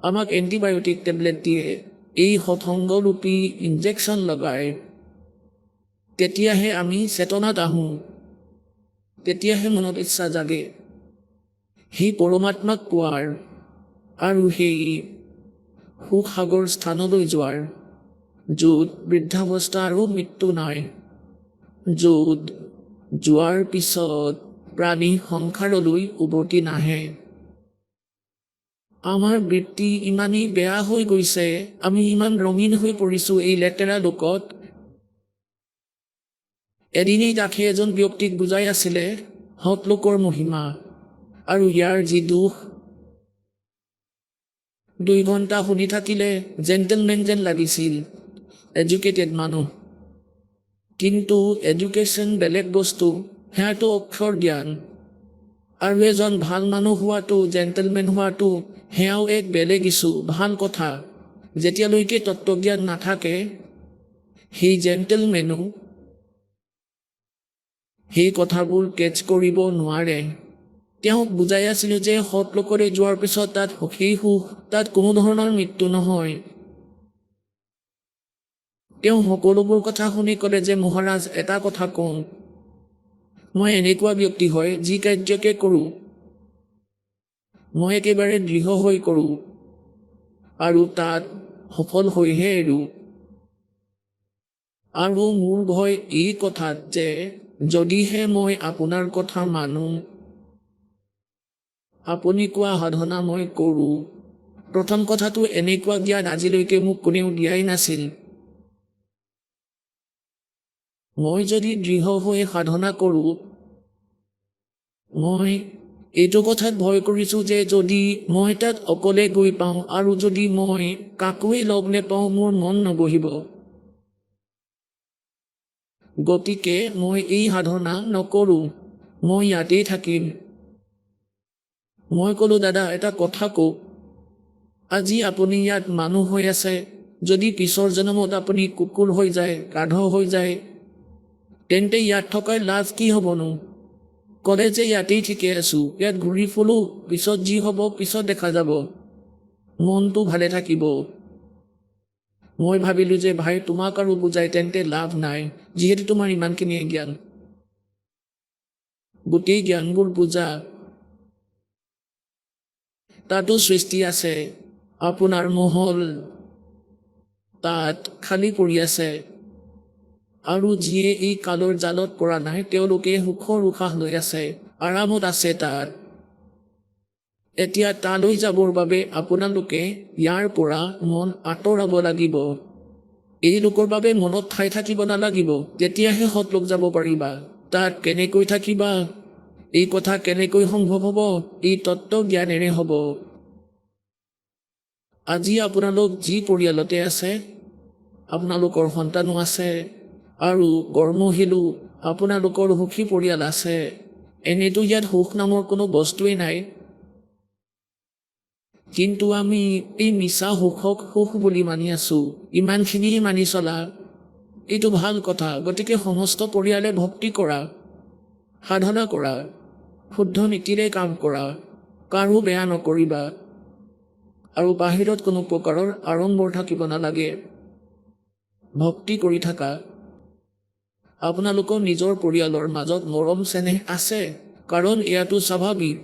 আমাক এণ্টিবায়'টিক টেবলেট দিয়ে, এই সৎসংগৰূপী ইনজেকশ্যন লগায়। তেতিয়াহে আমি চেতনাত আহোঁ, তেতিয়াহে মনত ইচ্ছা জাগে সেই পৰমাত্মাক পোৱাৰ আৰু সেই সুখসাগৰ স্থানলৈ যোৱাৰ, য'ত বৃদ্ধাৱস্থা আৰু মৃত্যু নাই, য'ত যোৱাৰ পিছত প্ৰাণী সংসাৰলৈ উভতি নাহে। আমাৰ বৃত্তি ইমানেই বেয়া হৈ গৈছে, আমি ইমান ৰঙীন হৈ পৰিছোঁ এই লেতেৰা লোকত। এদিনেই দাসে এজন ব্যক্তিক বুজাই আছিলে সৎলোকৰ মহিমা আৰু ইয়াৰ যি দুখ। 2 ঘণ্টা শুনি থাকিলে জেণ্টেলমেন যেন লাগিছিল, এডুকেটেড মানুহ। কিন্তু এডুকেশ্যন বেলেগ বস্তু, সেয়াটো অক্ষৰ জ্ঞান। আৰু এজন ভাল মানুহ হোৱাটো, জেণ্টেলমেন হোৱাটো, সেয়াও এক বেলেগ ইছ্যু, ভাল কথা। যেতিয়ালৈকে তত্ত্বজ্ঞান নাথাকে, সেই জেণ্টেলমেনো সেই কথাবোৰ কেটচ কৰিব নোৱাৰে। তেওঁক বুজাই আছিলোঁ যে সৎ লোকৰে যোৱাৰ পিছত তাত সেই সুখ, তাত কোনো ধৰণৰ মৃত্যু নহয়। তেওঁ সকলোবোৰ কথা শুনি ক'লে যে মহাৰাজ, এটা কথা কওঁ, মই এনেকুৱা ব্যক্তি হয় যি কাৰ্যকে কৰোঁ মই একেবাৰে দৃঢ় হৈ কৰোঁ আৰু তাত সফল হৈহে এৰোঁ। আৰু মোৰ ভয় এই কথাত যে যদিহে মই আপোনাৰ কথা মানো, আপুনি কোৱা সাধনা মই কৰোঁ। প্ৰথম কথাটো এনেকুৱা জ্ঞান আজিলৈকে মোক কোনেও দিয়াই নাছিল। মই যদি দৃঢ় হৈ সাধনা কৰোঁ, মই এইটো কথাত ভয় কৰিছোঁ যে যদি মই তাত অকলে গৈ পাওঁ আৰু যদি মই কাকোৱেই লগ নেপাওঁ, মোৰ মন নবহিব। গতিকে মই এই সাধনা নকৰোঁ, মই ইয়াতেই থাকিম। মই ক'লোঁ, দাদা এটা কথা কওক, আজি আপুনি ইয়াত মানুহ হৈ আছে, যদি পিছৰ জন্মত আপুনি কুকুৰ হৈ যায়, গাধ হৈ যায়, তেন্তে ইয়াত থকাৰ লাভ কি হ'বনো? ক'লে যে ইয়াতেই ঠিকে আছোঁ, ইয়াত ঘূৰি ফুৰোঁ, পিছত যি হ'ব পিছত দেখা যাব, মনটো ভালে থাকিব। মই ভাবিলোঁ যে ভাই, তোমাক আৰু বুজাই তেন্তে লাভ নাই, যিহেতু তোমাৰ ইমানখিনি জ্ঞান, গোটেই জ্ঞানবোৰ বুজা। তাতো সৃষ্টি আছে, আপোনাৰ মহল তাত খালী পৰি আছে, আৰু যিয়ে এই কালৰ জালত পৰা নাই, তেওঁলোকে সুখৰ উশাহ লৈ আছে, আৰামত আছে তাত। এতিয়া তালৈ যাবৰ বাবে আপোনালোকে ইয়াৰ পৰা মন আঁতৰাব লাগিব। এই লোকৰ বাবে মনত ঠাই থাকিব নালাগিব, তেতিয়াহে সৎলোক যাব পাৰিবা। তাত কেনেকৈ থাকিবা, এই কথা কেনেকৈ সম্ভৱ হ'ব? এই তত্ত্ব জ্ঞানেৰে হ'ব। আজি আপোনালোক যি পৰিয়ালতে আছে, আপোনালোকৰ সন্তানো আছে আৰু কৰ্মশীলো, আপোনালোকৰ সুখী পৰিয়াল আছে। এনেতো ইয়াত সুখ নামৰ কোনো বস্তুৱেই নাই। কিন্তু আমি এই মিছা সুখক সুখ বুলি মানি আছোঁ, ইমানখিনিয়ে মানি চলা। এইটো ভাল কথা। গতিকে সমস্ত পৰিয়ালে ভক্তি কৰা, সাধনা কৰা, শুদ্ধ নীতিৰে কাম কৰা, কাৰো বেয়া নকৰিবা, আৰু বাহিৰত কোনো প্ৰকাৰৰ আড়ম্বৰ থাকিব নালাগে। ভক্তি কৰি থাকা। আপোনালোকৰ নিজৰ পৰিয়ালৰ মাজত মৰম চেনেহ আছে, কাৰণ এয়াতো স্বাভাৱিক।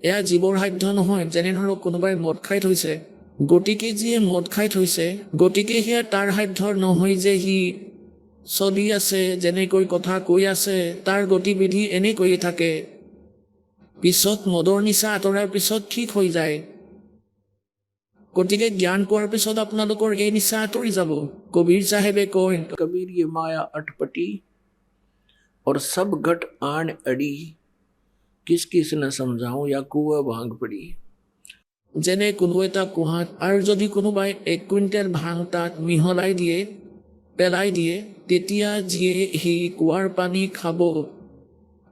এয়া জীৱৰ সাধ্য নহয়। যেনে ধৰক কোনোবাই মদ খাই থৈছে, গতিকে যিয়ে মদ খাই থৈছে, গতিকে সেয়া তাৰ সাধ্যৰ নহয় যে সি চলি আছে, যেনেকৈ কথা কৈ আছে, তাৰ গতিবিধি এনেকৈয়ে থাকে। পিছত মদৰ নিচা আঁতৰাৰ পিছত ঠিক হৈ যায়। গতিকে জ্ঞান পোৱাৰ পিছত আপোনালোকৰ এই নিচা আঁতৰি যাব। কবিৰ চাহেবে কয়, कबीर ये माया अटपटी और सब घट आन अड़ी, किस किस न समझाऊं या कुआ भांग पड़ी। যেনে কোনো এটা কুঁহাত আৰু যদি কোনোবাই 1 কুইণ্টেল ভাং তাত মিহলাই দিয়ে পেলাই দিয়ে তেতিয়া যিয়ে সেই কুঁৱাৰ পানী খাব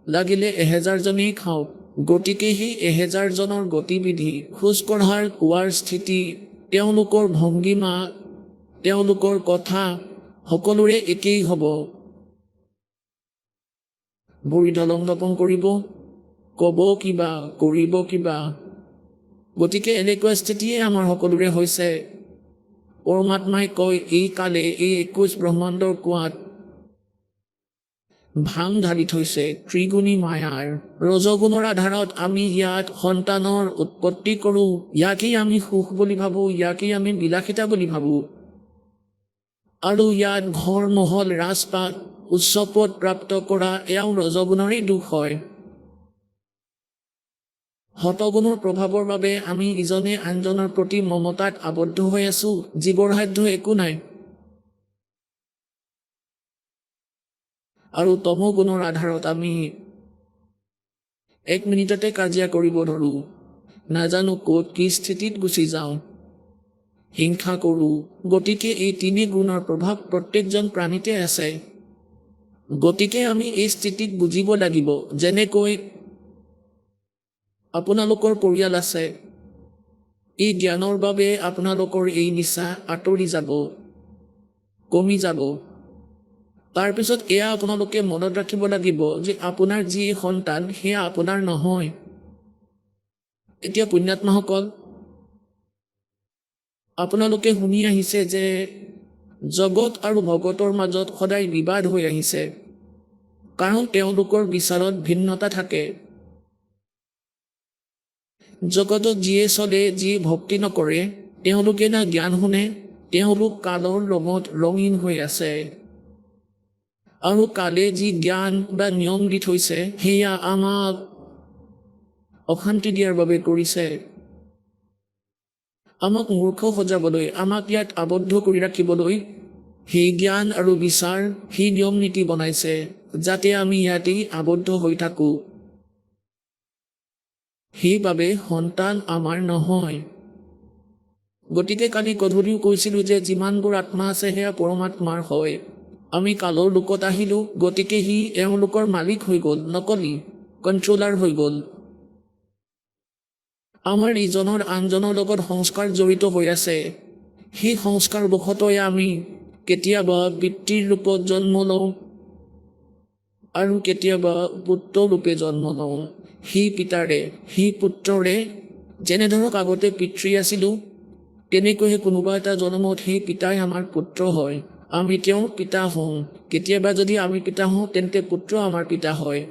লাগিলে 1000 জনেই খাওক। গতিকে সেই 1000 জনৰ গতিবিধি, খোজ কঢ়াৰ কুঁৱাৰ স্থিতি, তেওঁলোকৰ ভংগীমা, তেওঁলোকৰ কথা সকলোৰে একেই হ'ব। ভৰি দলং দপং কৰিব, ক'ব কিবা, কৰিব কিবা। গতিকে এনেকুৱা স্থিতিয়ে আমাৰ সকলোৰে হৈছে। পৰমাত্মাই কয় এই কালে এই 21 ব্ৰহ্মাণ্ডৰ কুঁৱাত ভাং ঢালি থৈছে ত্ৰিগুণী মায়াৰ। ৰজগুণৰ আধাৰত আমি ইয়াত সন্তানৰ উৎপত্তি কৰোঁ, ইয়াকেই আমি সুখ বুলি ভাবোঁ, ইয়াকেই আমি বিলাসিতা বুলি ভাবোঁ। আৰু ইয়াত ঘৰ মহল ৰাজপাট উচ্চ পদ প্ৰাপ্ত কৰা এয়াও ৰজগুণৰেই দুখ হয়। হতগুণৰ প্ৰভাৱৰ বাবে আমি ইজনে আনজনৰ প্ৰতি মমতাত আবদ্ধ হৈ আছো, জীৱৰ সাধ্য একো নাই। আৰু তমগুণৰ আধাৰত আমি 1 মিনিটতে কাজিয়া কৰিব ধৰোঁ, নাজানো ক'ত কি স্থিতিত গুচি যাওঁ, হিংসা কৰোঁ। গতিকে এই 3 গুণৰ প্ৰভাৱ প্ৰত্যেকজন প্ৰাণীতে আছে। গতিকে আমি এই স্থিতিক বুজিব লাগিব। যেনেকৈ আপোনালোকৰ পৰিয়াল আছে, এই জ্ঞানৰ বাবে আপোনালোকৰ এই নিচা আঁতৰি যাব, কমি যাব। তাৰপিছত এয়া আপোনালোকে মনত ৰাখিব লাগিব যে আপোনাৰ যি সন্তান সেয়া আপোনাৰ নহয়। এতিয়া পুণ্যাত্মাসকল, আপোনালোকে শুনি আহিছে যে জগত আৰু ভগতৰ মাজত সদায় বিবাদ হৈ আহিছে, কাৰণ তেওঁলোকৰ বিচাৰত ভিন্নতা থাকে। জগতত যিয়ে চলে, যিয়ে ভক্তি নকৰে, তেওঁলোকে না জ্ঞান শুনে, তেওঁলোক কালৰ লগত ৰঙীন হৈ আছে। আৰু কালে যি জ্ঞান বা নিয়ম দি থৈছে সেয়া আমাক অশান্তি দিয়াৰ বাবে কৰিছে, আমাক মূৰ্খ সজাবলৈ, আমাক ইয়াত আবদ্ধ কৰি ৰাখিবলৈ সেই জ্ঞান আৰু বিচাৰ, সেই নিয়ম নীতি বনাইছে যাতে আমি ইয়াতেই আবদ্ধ হৈ থাকোঁ। সেইবাবে সন্তান আমাৰ নহয়। গতিকে কালি গধূলিও কৈছিলোঁ যে যিমানবোৰ আত্মা আছে সেয়া পৰমাত্মাৰ হয়। আমি কালৰ লোকত আহিলোঁ, গতিকে সি এওঁলোকৰ মালিক হৈ গ'ল, নকলি কণ্ট্ৰলাৰ হৈ গ'ল। আমাৰ ইজনৰ আনজনৰ লগত সংস্কাৰ জড়িত হৈ আছে। সেই সংস্কাৰ বশতঃ আমি কেতিয়াবা পিতৃৰ ৰূপত জন্ম লওঁ আৰু কেতিয়াবা পুত্ৰ ৰূপে জন্ম লওঁ। সি পিতাৰে, সি পুত্ৰৰে। যেনে ধৰক আগতে পিতৃ আছিলোঁ, তেনেকৈয়ে কোনোবা এটা জন্মত সেই পিতাই আমাৰ পুত্ৰ হয়, আমি তেওঁৰ পিতা হওঁ। কেতিয়াবা যদি আমি পিতা হওঁ তেন্তে পুত্ৰ আমাৰ পিতা হয়।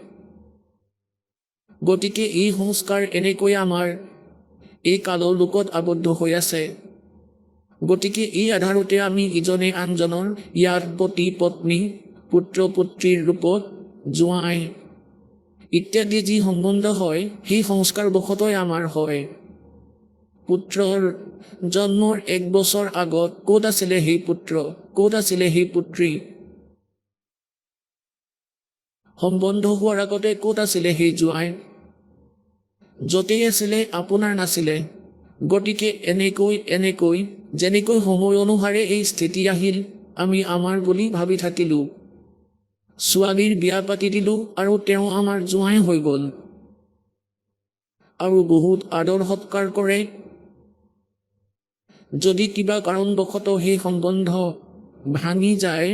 গতিকে এই সংস্কাৰ এনেকৈ আমাৰ এই কালৰ লোকত আবদ্ধ হৈ আছে। গতিকে এই আধাৰতে আমি ইজনে আনজনৰ ইয়াত পতি পত্নী, পুত্ৰ পুত্ৰীৰ ৰূপত জোঁৱাই ইত্যাদি যি সম্বন্ধ হয় সেই সংস্কাৰ বশতঃ আমাৰ হয়। পুত্ৰৰ জন্মৰ 1 বছৰ আগত ক'ত আছিলে সেই পুত্ৰ, ক'ত আছিলে সেই পুত্ৰী? সম্বন্ধ হোৱাৰ আগতে ক'ত আছিলে সেই জোঁৱাই? য'তেই আছিলে আপোনাৰ নাছিলে। গতিকে এনেকৈ যেনেকৈ সময় অনুসাৰে এই স্থিতি আহিল, আমি আমাৰ বুলি ভাবি থাকিলোঁ। ছোৱালীৰ বিয়া পাতি দিলোঁ আৰু তেওঁ আমাৰ জোঁৱাই হৈ গ'ল। আৰু বহুত আদৰ সৎকাৰ কৰে। যদি কিবা কাৰণবশতঃ সেই সম্বন্ধ ভাঙি যায়,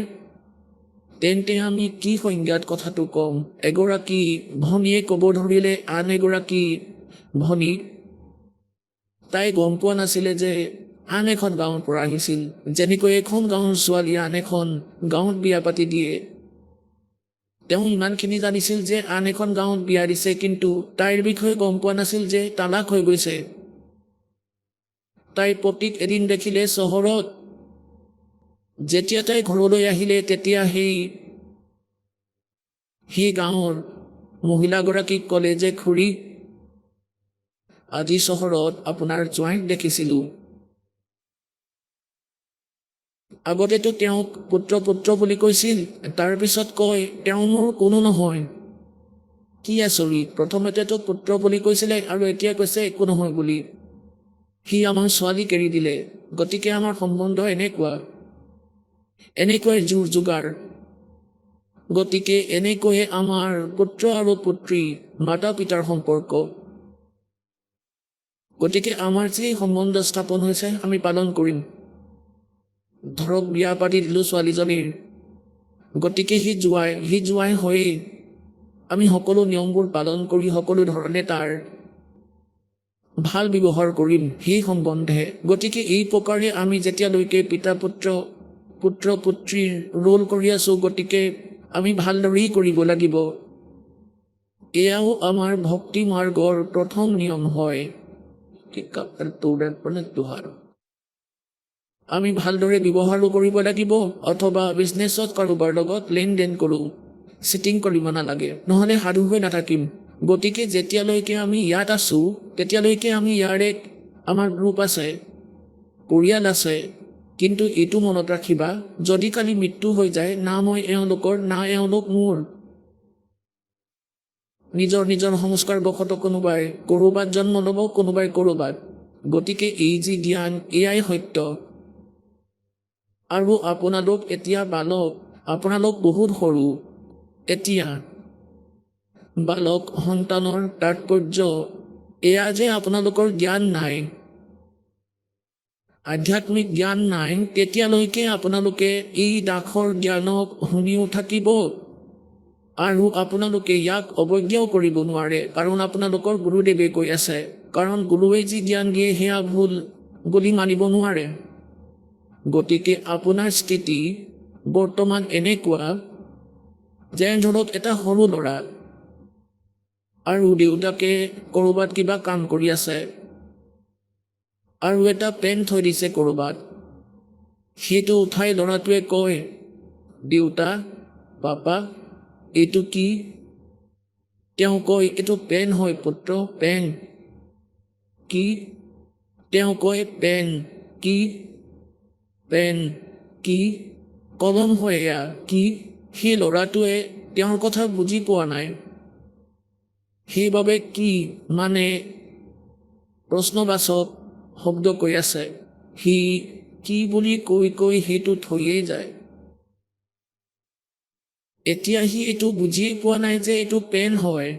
তেন্তে আমি কি সংজ্ঞাত কথাটো কম? এগৰাকী ভনীয়ে ক'ব ধৰিলে আন এগৰাকী ভনী, তাই গম পোৱা নাছিলে যে আন এখন গাঁৱৰ পৰা আহিছিল। যেনেকৈ এখন গাঁৱৰ ছোৱালী আন এখন গাঁৱত বিয়া পাতি দিয়ে, তেওঁ ইমানখিনি জানিছিল যে আন এখন গাঁৱত বিয়া দিছে, কিন্তু তাইৰ বিষয়ে গম পোৱা নাছিল যে তালাক হৈ গৈছে। তাই পতিক এদিন দেখিলে চহৰত। যেতিয়া তাই ঘৰলৈ আহিলে তেতিয়া সেই গাঁৱৰ মহিলাগৰাকীক ক'লে যে খুৰী, আজি চহৰত আপোনাৰ জোঁৱাইক দেখিছিলোঁ। আগতেতো তেওঁক পুত্ৰ বুলি কৈছিল, তাৰপিছত কয় তেওঁ মোৰ কোনো নহয়। কি আচৰিত, প্ৰথমতেতো পুত্ৰ বুলি কৈছিলে আৰু এতিয়া কৈছে একো নহয় বুলি। সি আমাৰ ছোৱালীক এৰি দিলে, গতিকে আমাৰ সম্বন্ধ এনেকুৱাই জোৰ যোগাৰ। গতিকে এনেকৈয়ে আমাৰ পুত্ৰ আৰু পুত্ৰী মাতা পিতাৰ সম্পৰ্ক। গতিকে আমাৰ যি সম্বন্ধ স্থাপন হৈছে আমি পালন কৰিম। ধৰক বিয়া পাতি দিলোঁ ছোৱালীজনীৰ, গতিকে সি জোৱাই হৈ আমি সকলো নিয়মবোৰ পালন কৰি সকলো ধৰণে তাৰ ভাল ব্যৱহাৰ কৰিম সেই সম্বন্ধে। গতিকে এই প্ৰকাৰে আমি যেতিয়ালৈকে পিতা পুত্ৰ পুত্ৰীৰ ৰোল কৰি আছোঁ, গতিকে আমি ভালদৰেই কৰিব লাগিব। এয়াও আমাৰ ভক্তি মাৰ্গৰ প্ৰথম নিয়ম হয়। আমি ভালদৰে ব্যৱহাৰো কৰিব লাগিব, অথবা বিজনেছত কাৰোবাৰ লগত লেনদেন কৰোঁ, চিটিং কৰিব নালাগে, নহ'লে সাধু হৈ নাথাকিম। গতিকে যেতিয়ালৈকে আমি ইয়াত আছোঁ তেতিয়ালৈকে আমি ইয়াৰে আমাৰ গ্ৰুপ আছে, পৰিয়াল আছে। কিন্তু এইটো মনত ৰাখিবা, যদি কালি মৃত্যু হৈ যায়, না মই এওঁলোকৰ না এওঁলোক মোৰ। নিজৰ সংস্কাৰ বশত কোনোবাই ক'ৰবাত জন্ম ল'ব, কোনোবাই ক'ৰবাত। গতিকে এই যি জ্ঞান এয়াই সত্য। আৰু আপোনালোক এতিয়া বালক, আপোনালোক বহুত সৰু। এতিয়া বালক সন্তানৰ তাৎপৰ্য এয়া যে আপোনালোকৰ জ্ঞান নাই, আধ্যাত্মিক জ্ঞান নাই, তেতিয়ালৈকে আপোনালোকে এই দাসৰ জ্ঞানক শুনিও থাকিব আৰু আপোনালোকে ইয়াক অৱজ্ঞাও কৰিব নোৱাৰে, কাৰণ আপোনালোকৰ গুৰুদেৱে কৈ আছে। কাৰণ গুৰুৱে যি জ্ঞান দিয়ে সেয়া ভুল বুলি মানিব নোৱাৰে। গতিকে আপোনাৰ স্থিতি বৰ্তমান এনেকুৱা যে ধৰক এটা সৰু ল'ৰা আৰু দেউতাকে ক'ৰবাত কিবা কাম কৰি আছে আৰু এটা পেন থৈ দিছে ক'ৰবাত। সেইটো উঠাই ল'ৰাটোৱে কয়, দেউতা, পাপা, এইটো কি? তেওঁ কয়, এইটো পেন হয় পুত্ৰ, পেন। কি? তেওঁ কয়, পেন। কি? পেন। কি? কলম হয় এয়া। কি? সেই ল'ৰাটোৱে তেওঁৰ কথা বুজি পোৱা নাই। সেইবাবে কি মানে প্ৰশ্নবাচক শব্দ কৈ আছে। সি কি বুলি কৈ সেইটো থৈয়েই যায়। এতিয়া সি এইটো বুজিয়ে পোৱা নাই যে এইটো পেন হয়,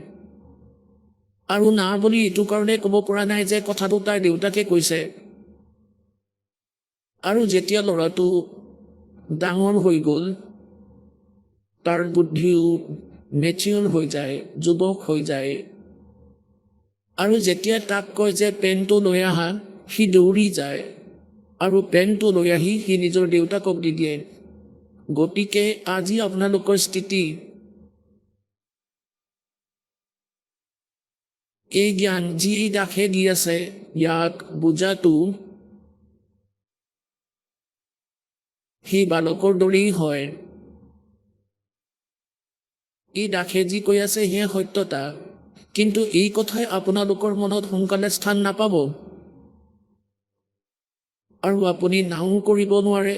আৰু না বুলি এইটো কাৰণে ক'ব পৰা নাই যে কথাটো তাৰ দেউতাকে কৈছে। আৰু যেতিয়া ল'ৰাটো ডাঙৰ হৈ গ'ল, তাৰ বুদ্ধিও মেচিয়ৰ হৈ যায়, যুৱক হৈ যায়, আৰু যেতিয়া তাক কয় যে পেনটো লৈ আহা, সি দৌৰি যায় আৰু পেনটো লৈ আহি সি নিজৰ দেউতাকক দি দিয়ে। গতিকে আজি আপোনালোকৰ স্থিতি এই জ্ঞান যি দাসে দি আছে, ইয়াক বুজাটো সেই বালকৰ দৰেই হয়। এই দাসে যি কৈ আছে সেয়া সত্যতা, কিন্তু এই কথাই আপোনালোকৰ মনত সোনকালে স্থান নাপাব আৰু আপুনি নাও কৰিব নোৱাৰে।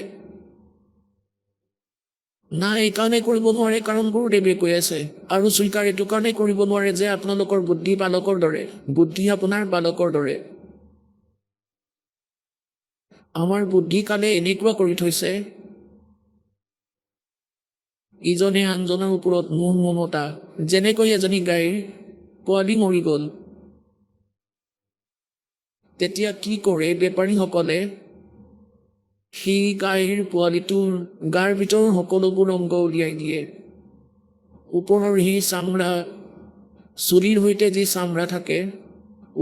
না এইকাৰণে কৰিব নোৱাৰে কাৰণ গুৰুদেৱে কৈ আছে, আৰু স্বীকাৰ এইটো কাৰণে কৰিব নোৱাৰে যে আপোনালোকৰ বুদ্ধি বালকৰ দৰে, বুদ্ধি আপোনাৰ বালকৰ দৰে। আমাৰ বুদ্ধি কালে এনেকুৱা কৰি থৈছে, ইজনে আনজনৰ ওপৰত মোহ মমতা। যেনেকৈ এজনী গাইৰ পোৱালি মৰি গ'ল, তেতিয়া কি কৰে বেপাৰীসকলে? সেই গাইৰ পোৱালিটোৰ গাৰ ভিতৰৰ সকলোবোৰ অংগ উলিয়াই দিয়ে। ওপৰৰ সেই চামৰা, চুলিৰ সৈতে যি চামৰা থাকে,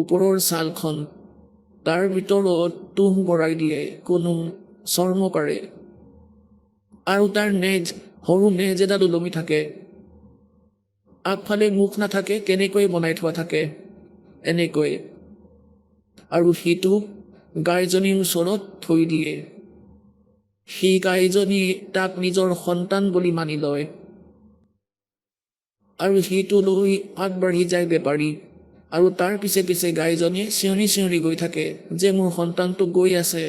ওপৰৰ ছালখন, তাৰ ভিতৰত তুঁহ ভৰাই দিয়ে কোনো চৰ্মকাৰে, আৰু তাৰ নেজ, সৰু নেজ এডাল ওলমি থাকে। আগফালে মুখ নাথাকে, কেনেকৈ বনাই থোৱা থাকে এনেকৈ, আৰু সেইটো গাইজনীৰ ওচৰত থৈ দিয়ে। সেই গাইজনী তাক নিজৰ সন্তান বুলি মানি লয়, আৰু সেইটো লৈ আগবাঢ়ি যায় বেপাৰী, আৰু তাৰ পিছে পিছে গাইজনীয়ে চিঞৰি গৈ থাকে যে মোৰ সন্তানটো গৈ আছে।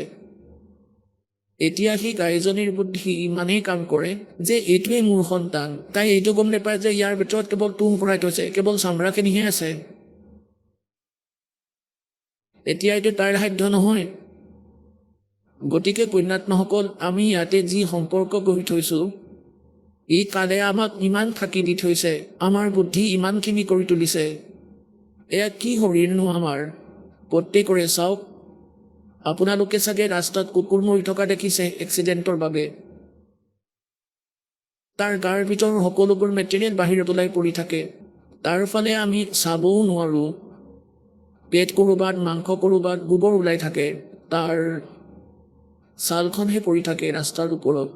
এতিয়া সেই গাইজনীৰ বুদ্ধি ইমানেই কাম কৰে যে এইটোৱে মোৰ সন্তান। তাই এইটো গম নাপায় যে ইয়াৰ ভিতৰত কেৱল তুঁহ ভৰাই থৈছে, কেৱল চামৰাখিনিহে আছে। এতিয়া এইটো তাৰ সাধ্য নহয়। গতিকে পুণ্যাত্মাসকল, আমি ইয়াতে যি সম্পৰ্ক গঢ়ি থৈছোঁ, ই কালে আমাক ইমান ফাঁকি দি থৈছে, আমাৰ বুদ্ধি ইমানখিনি কৰি তুলিছে। এয়া কি শৰীৰনো আমাৰ? প্ৰত্যেকৰে চাওক, আপোনালোকে চাগে ৰাস্তাত কুকুৰ মৰি থকা দেখিছে এক্সিডেণ্টৰ বাবে। তাৰ গাৰ ভিতৰৰ সকলোবোৰ মেটেৰিয়েল বাহিৰত ওলাই পৰি থাকে। তাৰ ফালে আমি চাবও নোৱাৰোঁ। পেট ক'ৰবাত, মাংস ক'ৰবাত, গোবৰ ওলাই থাকে। তাৰ ছালখনহে পৰি থাকে ৰাস্তাৰ ওপৰত।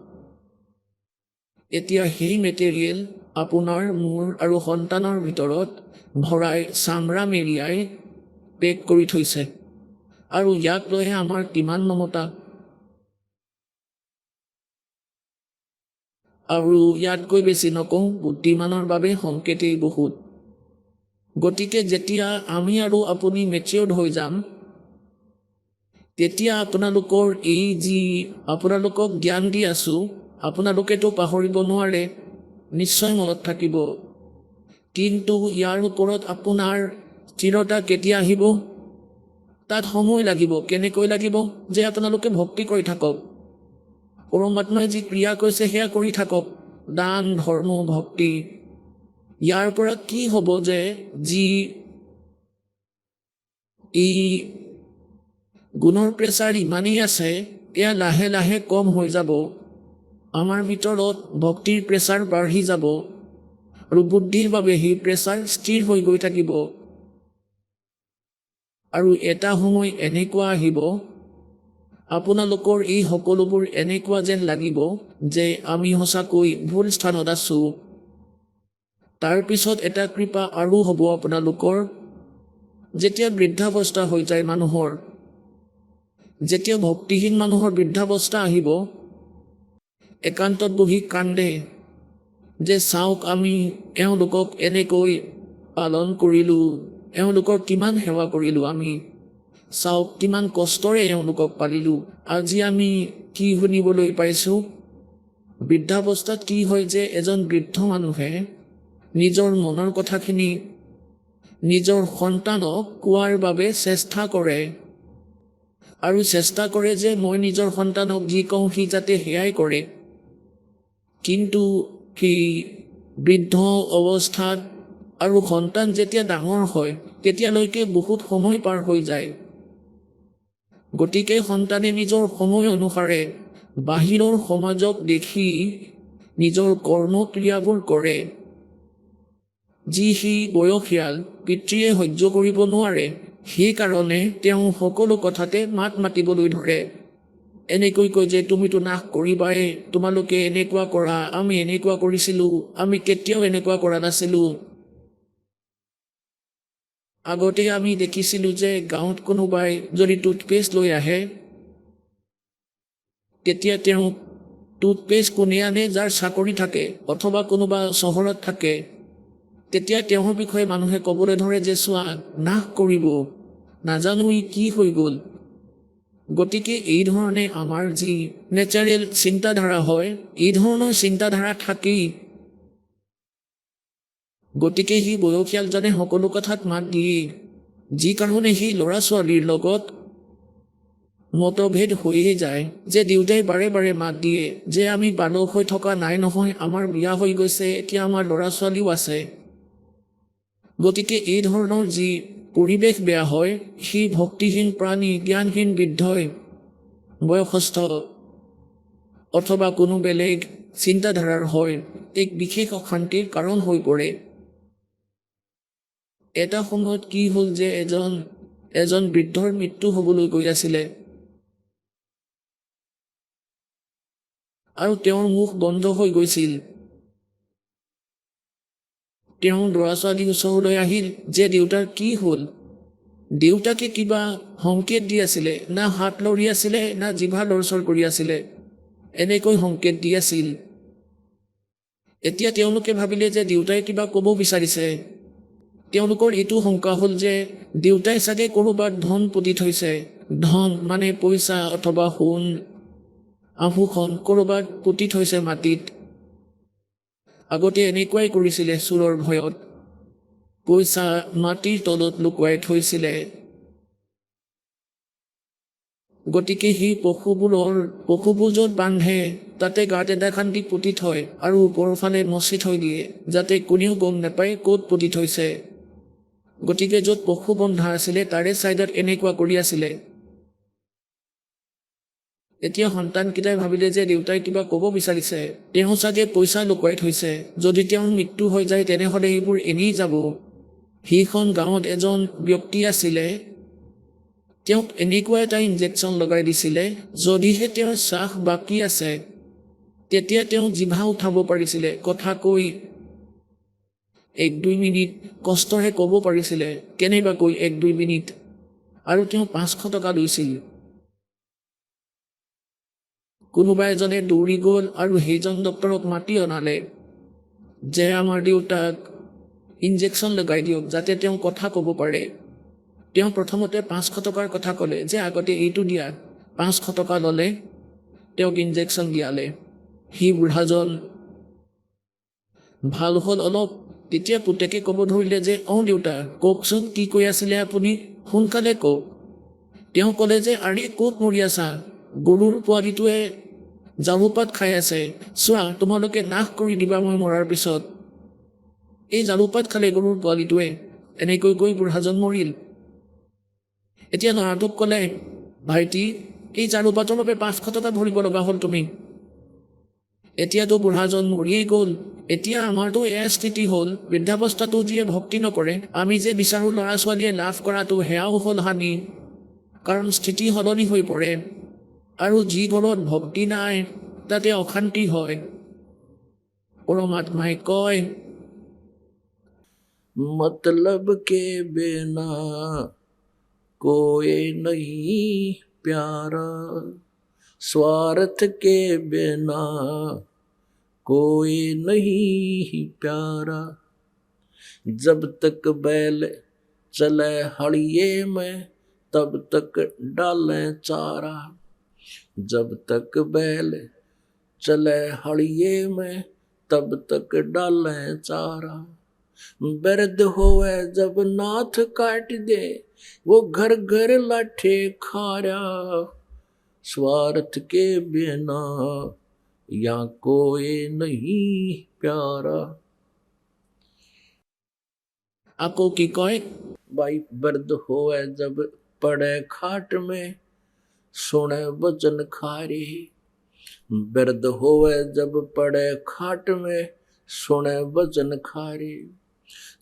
এতিয়া সেই মেটেৰিয়েল আপোনাৰ, মোৰ আৰু সন্তানৰ ভিতৰত ভৰাই চামৰা মেৰিয়াই পেক কৰি থৈছে। আৰু ইয়াক লৈহে আমাৰ কিমান মমতা। আৰু ইয়াতকৈ বেছি নকওঁ, বুদ্ধিমানৰ বাবে সংকেতেই বহুত। গতিকে যেতিয়া আমি আৰু আপুনি মেচিয়ৰ্ড হৈ যাম, তেতিয়া আপোনালোকৰ এই যি আপোনালোকক জ্ঞান দি আছোঁ, আপোনালোকেতো পাহৰিব নোৱাৰে, নিশ্চয় মনত থাকিব। কিন্তু ইয়াৰ ওপৰত আপোনাৰ স্থিৰতা কেতিয়া আহিব? তাত সময় লাগিব। কেনেকৈ লাগিব? যে আপোনালোকে ভক্তি কৰি থাকক। পৰমাত্মাই যি ক্ৰিয়া কৰিছে সেয়া কৰি থাকক। দান, ধৰ্ম, ভক্তি। ইয়াৰ পৰা কি হ'ব যে যি এই গুণৰ প্ৰেছাৰ ইমানেই আছে, এয়া লাহে লাহে কম হৈ যাব। আমাৰ ভিতৰত ভক্তিৰ প্ৰেছাৰ বাঢ়ি যাব আৰু বুদ্ধিৰ বাবে সেই প্ৰেছাৰ স্থিৰ হৈ গৈ থাকিব। আৰু এটা সময় এনেকুৱা আহিব, আপোনালোকৰ এই সকলোবোৰ এনেকুৱা যেন লাগিব যে আমি সঁচাকৈ ভুল স্থানত আছোঁ। তাৰপিছত এটা কৃপা আৰু হ'ব আপোনালোকৰ, যেতিয়া বৃদ্ধাৱস্থা হৈ যায় মানুহৰ, যেতিয়া ভক্তিহীন মানুহৰ বৃদ্ধাৱস্থা আহিব, একান্তত বহি কান্দে যে চাওক আমি এওঁলোকক এনেকৈ পালন কৰিলোঁ, এওঁলোকৰ কিমান সেৱা কৰিলোঁ আমি, চাওক কিমান কষ্টৰে এওঁলোকক পালিলোঁ। আজি আমি কি শুনিবলৈ পাইছোঁ? বৃদ্ধাৱস্থাত কি হয় যে এজন বৃদ্ধ মানুহে নিজৰ মনৰ কথাখিনি নিজৰ সন্তানক কোৱাৰ বাবে চেষ্টা কৰে। আৰু চেষ্টা কৰে যে মই নিজৰ সন্তানক যি কওঁ সি যাতে সেয়াই কৰে। কিন্তু সেই বৃদ্ধ অৱস্থাত আৰু সন্তান যেতিয়া ডাঙৰ হয়, তেতিয়ালৈকে বহুত সময় পাৰ হৈ যায়। গতিকে সন্তানে নিজৰ সময় অনুসাৰে বাহিৰৰ সমাজক দেখি নিজৰ কৰ্মক্ৰিয়াবোৰ কৰে, যি সি বয়সীয়াল পিতৃয়ে সহ্য কৰিব নোৱাৰে। সেইকাৰণে তেওঁ সকলো কথাতে মাত মাতিবলৈ ধৰে। এনেকৈ কয় যে তুমিতো নাশ কৰিবাই, তোমালোকে এনেকুৱা কৰা, আমি এনেকুৱা কৰিছিলোঁ, আমি কেতিয়াও এনেকুৱা কৰা নাছিলোঁ। আগতে আমি দেখিছিলোঁ যে গাঁৱত কোনোবাই যদি টুথপেষ্ট লৈ আহে, তেতিয়া তেওঁ টুথপেষ্ট কোনে আনে যাৰ চাকৰি থাকে অথবা কোনোবা চহৰত থাকে, তেতিয়া তেওঁৰ বিষয়ে মানুহে ক'বলৈ ধৰে যে চোৱা নাশ কৰিব, নাজানো ই কি হৈ গ'ল। গতিকে এই ধৰণে আমাৰ যি নেচাৰেল চিন্তাধাৰা হয়, এই ধৰণৰ চিন্তাধাৰা থাকেই। গতিকে সি বয়সীয়ালজনে সকলো কথাত মাত দিয়ে, যি কাৰণে সেই ল'ৰা ছোৱালীৰ লগত মতভেদ হৈয়ে যায়। যে দেউতাই বাৰে বাৰে মাত দিয়ে যে আমি বালক হৈ থকা নাই নহয়, আমাৰ বিয়া হৈ গৈছে, এতিয়া আমাৰ ল'ৰা ছোৱালীও আছে। গতিকে এই ধৰণৰ যি পৰিৱেশ বেয়া হয়, সি ভক্তিহীন প্ৰাণী, জ্ঞানহীন বৃদ্ধই, বয়সস্থ অথবা কোনো বেলেগ চিন্তাধাৰাৰ হয়, এক বিশেষ অশান্তিৰ কাৰণ হৈ পৰে। এটা সময়ত কি হ'ল যে এজন বৃদ্ধৰ মৃত্যু হ'বলৈ গৈ আছিলে আৰু তেওঁৰ মুখ বন্ধ হৈ গৈছিল। তেওঁ ল'ৰা ছোৱালীৰ ওচৰলৈ আহিল যে দেউতাৰ কি হ'ল। দেউতাকে কিবা সংকেত দি আছিলে, না হাত লৰি আছিলে, না জিভা লৰচৰ কৰি আছিলে, এনেকৈ সংকেত দি আছিল। এতিয়া তেওঁলোকে ভাবিলে যে দেউতাই কিবা ক'ব বিচাৰিছে। তেওঁলোকৰ এইটো শংকা হ'ল যে দেউতাই চাগে ক'ৰবাত ধন পুতি থৈছে। ধন মানে পইচা অথবা সোণ, আভূষণ ক'ৰবাত পুতি থৈছে মাটিত। আগতে এনেকুৱাই কৰিছিলে চোৰৰ ভয়ত, পইচা মাটিৰ তলত লুকুৱাই থৈছিলে। গতিকে সি পশুবোৰ য'ত বান্ধে তাতে গাত এটা খান্দি পুতি থয় আৰু ওপৰৰ ফালে মচি থৈ দিয়ে, যাতে কোনেও গম নাপায় ক'ত পুতি থৈছে। গতিকে য'ত পশু বন্ধা আছিলে তাৰে ছাইডত এনেকুৱা কৰি আছিলে। এতিয়া সন্তানকেইটাই ভাবিলে যে দেউতাই কিবা ক'ব বিচাৰিছে, তেওঁ চাগে পইচা লুকুৱাই থৈছে। যদি তেওঁৰ মৃত্যু হৈ যায় তেনেহ'লে এইবোৰ এনেই যাব। সেইখন গাঁৱত এজন ব্যক্তি আছিলে, তেওঁক এনেকুৱা এটা ইনজেকশ্যন লগাই দিছিলে, যদিহে তেওঁৰ শ্বাস বাকী আছে তেতিয়া তেওঁ জিভা উঠাব পাৰিছিলে, কথা কৈ 1-2 মিনিট কষ্টৰে ক'ব পাৰিছিলে, কেনেবাকৈ 1-2 মিনিট, আৰু তেওঁ 500 টকা লৈছিল। কোনোবা এজনে দৌৰি গ'ল আৰু সেইজন ডক্তৰক মাতি অনালে যে আমাৰ দেউতাক ইনজেকশ্যন লগাই দিয়ক যাতে তেওঁ কথা ক'ব পাৰে। তেওঁ প্ৰথমতে 500 টকাৰ কথা ক'লে যে আগতে এইটো দিয়া। 500 টকা ল'লে, তেওঁক ইনজেকশ্যন দিয়ালে। সি বুঢ়াজন ভাল হ'ল অলপ। তেতিয়া পুতেকে ক'ব ধৰিলে যে দেউতা কওকচোন কি কৈ আছিলে আপুনি, সোনকালে কওক। তেওঁ ক'লে যে আৰে ক'ত মৰি আছা, গৰুৰ পোৱালিটোৱে জালুপাত খাই আছে, চোৱা তোমালোকে নাশ কৰি দিবা মই মৰাৰ পিছত। এই জালুপাত খালে গৰুৰ পোৱালিটোৱে, এনেকৈ কৈ বুঢ়াজন মৰিল। এতিয়া ল'ৰাটোক ক'লে, ভাইটি এই জালুপাতৰ বাবে 500 টকা ভৰিব লগা হ'ল তুমি। এতিয়াতো বুঢ়াজন মৰিয়েই গ'ল। এতিয়া আমাৰতো এয়া স্থিতি হ'ল, বৃদ্ধাৱস্থাটো যিয়ে ভক্তি নকৰে, আমি যে বিচাৰোঁ ল'ৰা ছোৱালীয়ে লাভ কৰাটো সেয়াও হ'ল হানি, কাৰণ স্থিতি সলনি হৈ পৰে। আৰু যি ঘৰত ভক্তি নাই তাতে অশান্তি হয়। পৰমাত্মাই কয়, मतलब के बिना कोई नहीं प्यारा, स्वार्थ के बिना कोई नहीं प्यारा। जब तक बैल चले हड़िए में तब तक डालें चारा। जब तक बैल चले हड़िए में तब तक डालें चारा। वृद्ध होवे जब नाथ काट दे वो घर घर लाठे खारा। स्वार्थ के बिना या कोई नहीं प्यारा। আকৌ কি কয়, भाई वृद्ध होवे जब पड़े खाट में सुने वचन खारे। वृद्ध होवे जब पड़े खाट में सुने वचन खारे।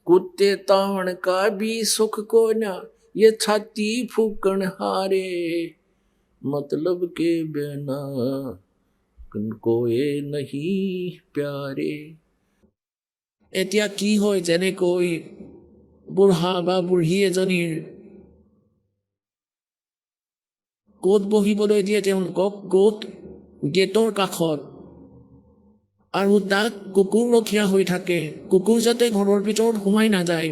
कुत्ते तावण का भी सुख को ना ये छाती फूकण हारे। मतलब के बिना कोई नहीं प्यारे। এতিয়া কি হয়, যেনেকৈ বুঢ়া বা বুঢ়ী এজনীৰ ক'ত বহিবলৈ দিয়ে তেওঁলোকক, ক'ত গেটৰ কাষত, আৰু তাত কুকুৰ ৰখীয়া হৈ থাকে, কুকুৰ যাতে ঘৰৰ ভিতৰত সোমাই নাযায়।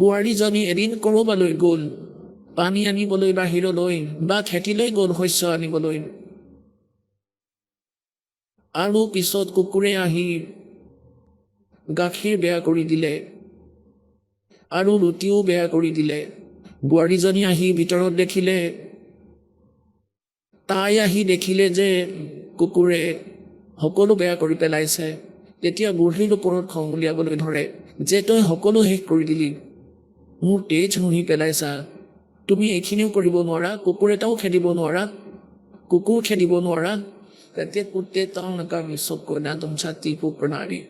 বোৱাৰীজনী এদিন ক'ৰবালৈ গ'ল, পানী আনিবলৈ বাহিৰলৈ বা খেতিলৈ গ'ল শস্য আনিবলৈ, আৰু পিছত কুকুৰে আহি গাখীৰ বেয়া কৰি দিলে আৰু ৰুটিও বেয়া কৰি দিলে। বোৱাৰীজনী আহি ভিতৰত দেখিলে, তাই আহি দেখিলে যে কুকুৰে সকলো বেয়া কৰি পেলাইছে। তেতিয়া বুঢ়ীৰ ওপৰত খং উলিয়াবলৈ ধৰে যে তই সকলো শেষ কৰি দিলি, মোৰ তেজ ঘঁহি পেলাইছা, তুমি এইখিনিও কৰিব নোৱাৰা, কুকুৰ এটাও খেদিব নোৱাৰা, কুকুৰ খেদিব নোৱাৰা। তেতিয়া কুত্তে তাওনকা মিছক না তুম ছাতি প্ৰণালী।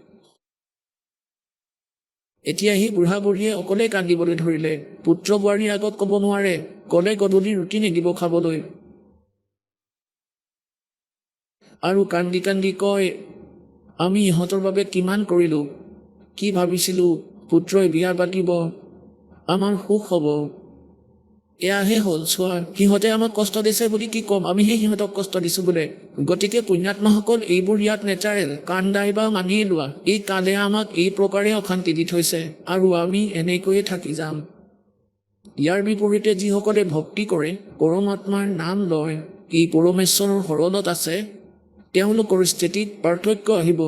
এতিয়া সি বুঢ়া বুঢ়ীয়ে অকলে কান্দিবলৈ ধৰিলে। পুত্ৰ বোৱাৰীৰ আগত ক'ব নোৱাৰে, ক'লে গধূলি ৰুটি নিদিব খাবলৈ। আৰু কান্দি কান্দি কয়, আমি ইহঁতৰ বাবে কিমান কৰিলোঁ, কি ভাবিছিলোঁ পুত্ৰই বিয়া পাতিব, আমাৰ সুখ হ'ব, এয়াহে হ'ল, চোৱা সিহঁতে আমাক কষ্ট দিছে বুলি কি ক'ম, আমিহে সিহঁতক কষ্ট দিছোঁ বোলে। গতিকে পুণ্যাত্মাসকল এইবোৰ ইয়াত নেচাৰেল, কান্দাই বা মানিয়ে লোৱা। এই কালে আমাক এই প্ৰকাৰে অশান্তি দি থৈছে আৰু আমি এনেকৈয়ে থাকি যাম। ইয়াৰ বিপৰীতে যিসকলে ভক্তি কৰে, পৰমাত্মাৰ নাম লয়, এই পৰমেশ্বৰৰ শৰণত আছে, তেওঁলোকৰ স্থিতিত পাৰ্থক্য আহিব।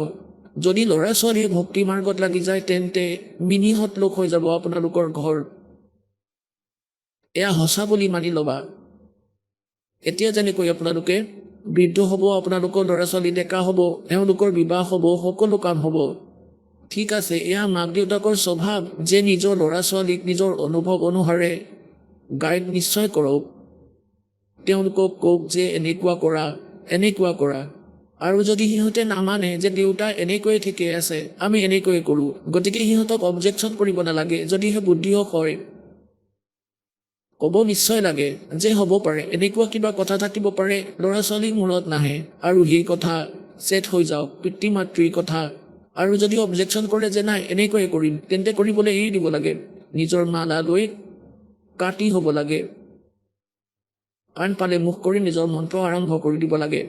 যদি ল'ৰা ছোৱালীয়ে ভক্তি মাৰ্গত লাগি যায় তেন্তে মিনিহত লোক হৈ যাব আপোনালোকৰ ঘৰ। এয়া সঁচা বুলি মানি ল'বা। এতিয়া যেনেকৈ আপোনালোকে বৃদ্ধ হ'ব, আপোনালোকৰ ল'ৰা ছোৱালী ডেকা হ'ব, এওঁলোকৰ বিবাহ হ'ব, সকলো কাম হ'ব। ঠিক আছে, এয়া মাক দেউতাকৰ স্বভাৱ যে নিজৰ ল'ৰা ছোৱালীক নিজৰ অনুভৱ অনুসাৰে গাইড নিশ্চয় কৰক। তেওঁলোকক কওক যে এনেকুৱা কৰা, এনেকুৱা কৰা। আৰু যদি সিহঁতে নামানে যে দেউতা এনেকৈয়ে ঠিকে আছে, আমি এনেকৈয়ে কৰোঁ, গতিকে সিহঁতক অবজেকশ্যন কৰিব নালাগে। যদিহে বুদ্ধিও হয়, ক'ব নিশ্চয় লাগে যে হ'ব পাৰে, এনেকুৱা কিবা কথা থাকিব পাৰে, ল'ৰা ছোৱালীৰ মূৰত নাহে আৰু সেই কথা ছেট হৈ যাওক, পিতৃ মাতৃৰ কথা। আৰু যদি অবজেকশ্যন কৰে যে নাই এনেকৈয়ে কৰিম, তেন্তে কৰিবলৈ এৰি দিব লাগে। নিজৰ মালা লৈ কাটি হ'ব লাগে। আন পালে মুখ কৰি নিজৰ মন্ত্ৰ আৰম্ভ কৰি দিব লাগে।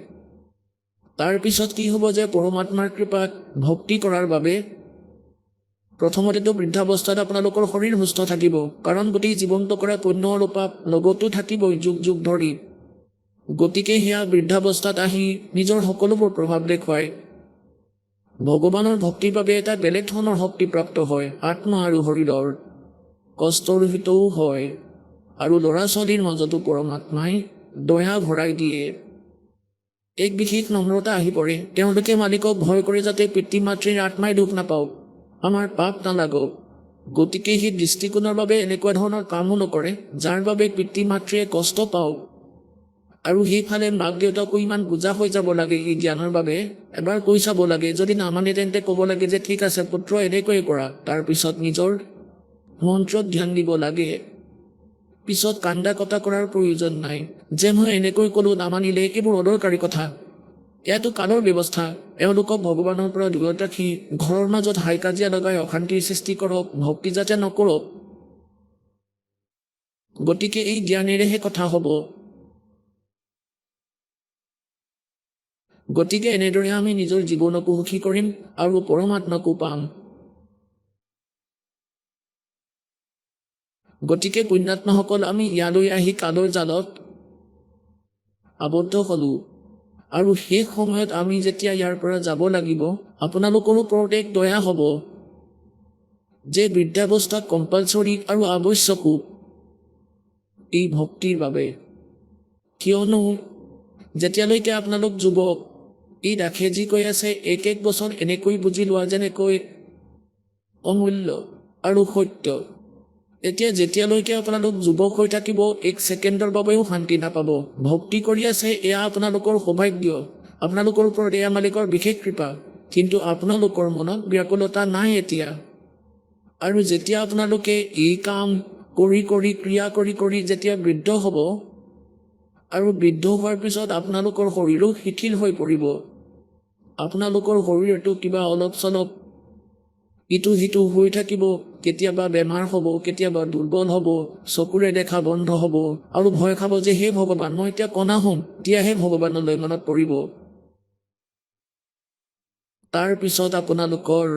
তাৰপিছত কি হ'ব যে পৰমাত্মাৰ কৃপাত ভক্তি কৰাৰ বাবে প্ৰথমতেতো বৃদ্ধাৱস্থাত আপোনালোকৰ শৰীৰ সুস্থ থাকিব, কাৰণ গোটেই জীৱনটো কৰা পুণ্য আৰু পাপ লগতো থাকিবই যুগ যুগ ধৰি। গতিকে সেয়া বৃদ্ধাৱস্থাত আহি নিজৰ সকলোবোৰ প্ৰভাৱ দেখুৱায়। ভগৱানৰ ভক্তিৰ বাবে এটা বেলেগ ধৰণৰ শক্তি প্ৰাপ্ত হয়, আত্মা আৰু শৰীৰৰ কষ্টৰহিতও হয়। আৰু ল'ৰা ছোৱালীৰ মাজতো পৰমাত্মাই দয়া ভৰাই দিয়ে। এক বিশেষ নম্ৰতা আহি পৰে। তেওঁলোকে মালিকক ভয় কৰে যাতে পিতৃ মাতৃৰ আত্মাই দুখ নাপাওক, আমাৰ পাপ নালাগক। গতিকে সেই দৃষ্টিকোণৰ বাবে এনেকুৱা ধৰণৰ কামো নকৰে যাৰ বাবে পিতৃ মাতৃয়ে কষ্ট পাওক। আৰু সেইফালে মাক দেউতাকো ইমান বুজা হৈ যাব লাগে এই জ্ঞানৰ বাবে। এবাৰ কৈ চাব লাগে, যদি নামানে তেন্তে ক'ব লাগে যে ঠিক আছে পুত্ৰ এনেকৈয়ে কৰা। তাৰপিছত নিজৰ মন্ত্ৰত ধ্যান দিব লাগে। পিছত কান্দা কটা কৰাৰ প্ৰয়োজন নাই যে মই এনেকৈ ক'লো, নামানিলে, এইবোৰ অদৰকাৰী কথা। ইয়াতো কালৰ ব্যৱস্থা। এওঁলোকক ভগৱানৰ পৰা দূৰত ৰাখি ঘৰৰ মাজত হাই কাজিয়া লগাই অশান্তিৰ সৃষ্টি কৰক, ভক্তি যাতে নকৰক। গতিকে এই জ্ঞানেৰেহে কথা হ'ব। গতিকে এনেদৰে আমি নিজৰ জীৱনকো সুখী কৰিম আৰু পৰমাত্মাকো পাম। গতিকে পুণ্যাত্মাসকল, আমি ইয়ালৈ আহি কালৰ জালত আবদ্ধ হ'লো। আৰু শেষ সময়ত আমি যেতিয়া ইয়াৰ পৰা যাব লাগিব, আপোনালোকৰ ওপৰত এক দয়া হ'ব যে বৃদ্ধাৱস্থাত কম্পালচৰি আৰু আৱশ্যকো এই ভক্তিৰ বাবে। কিয়নো যেতিয়ালৈকে আপোনালোক যুৱক, এই দাসেজি কৈ আছে এক এক বছৰ এনেকৈ বুজি লোৱা যেনেকৈ অমূল্য আৰু সত্য। এতিয়া যেতিয়ালৈকে আপোনালোক যুৱক হৈ থাকিব, এক ছেকেণ্ডৰ বাবেও শান্তি নাপাব। ভক্তি কৰি আছে, এয়া আপোনালোকৰ সৌভাগ্য, আপোনালোকৰ ওপৰত এয়া মালিকৰ বিশেষ কৃপা। কিন্তু আপোনালোকৰ মনত ব্যাকুলতা নাই এতিয়া। আৰু যেতিয়া আপোনালোকে এই কাম কৰি কৰি, ক্ৰিয়া কৰি কৰি যেতিয়া বৃদ্ধ হ'ব, আৰু বৃদ্ধ হোৱাৰ পিছত আপোনালোকৰ শৰীৰো শিথিল হৈ পৰিব। আপোনালোকৰ শৰীৰটো কিবা অলপ চলপ ইটো সিটো হৈ থাকিব, কেতিয়াবা বেমাৰ হ'ব, কেতিয়াবা দুৰ্বল হ'ব, চকুৰে দেখা বন্ধ হ'ব, আৰু ভয় খাব যে হে ভগৱান, মই এতিয়া কণা হ'ম। তেতিয়াহে ভগৱানলৈ মনত পৰিব। তাৰপিছত আপোনালোকৰ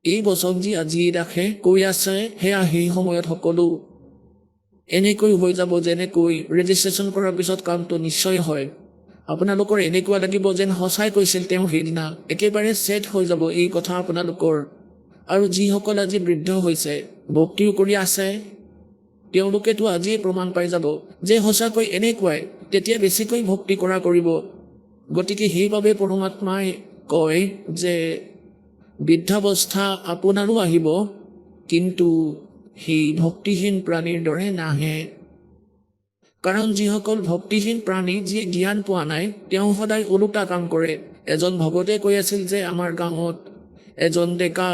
এই বচন যি আজি ৰাখে কৈ আছে, সেয়া সেই সময়ত সকলো এনেকৈ হৈ যাব যেনেকৈ ৰেজিষ্ট্ৰেশ্যন কৰাৰ পিছত কামটো নিশ্চয় হয়। আপোনালোকৰ এনেকুৱা লাগিব যেন সঁচাই কৈছিল তেওঁ সেইদিনা। একেবাৰে ছেট হৈ যাব এই কথা আপোনালোকৰ। আৰু যিসকল আজি বৃদ্ধ হৈছে, ভক্তিও কৰি আছে, তেওঁলোকেতো আজিয়ে প্ৰমাণ পাই যাব যে সঁচাকৈ এনেকুৱাই। তেতিয়া বেছিকৈ ভক্তি কৰা কৰিব। গতিকে সেইবাবে পৰমাত্মাই কয় যে বৃদ্ধাৱস্থা আপোনাৰো আহিব, কিন্তু সেই ভক্তিহীন প্ৰাণীৰ দৰে নাহে। কাৰণ যিসকল ভক্তিহীন প্ৰাণী, যিয়ে জ্ঞান পোৱা নাই, তেওঁ সদায় ওলোটা কাম কৰে। এজন ভগতে কৈ আছিল যে আমাৰ গাঁৱত এজন ডেকা,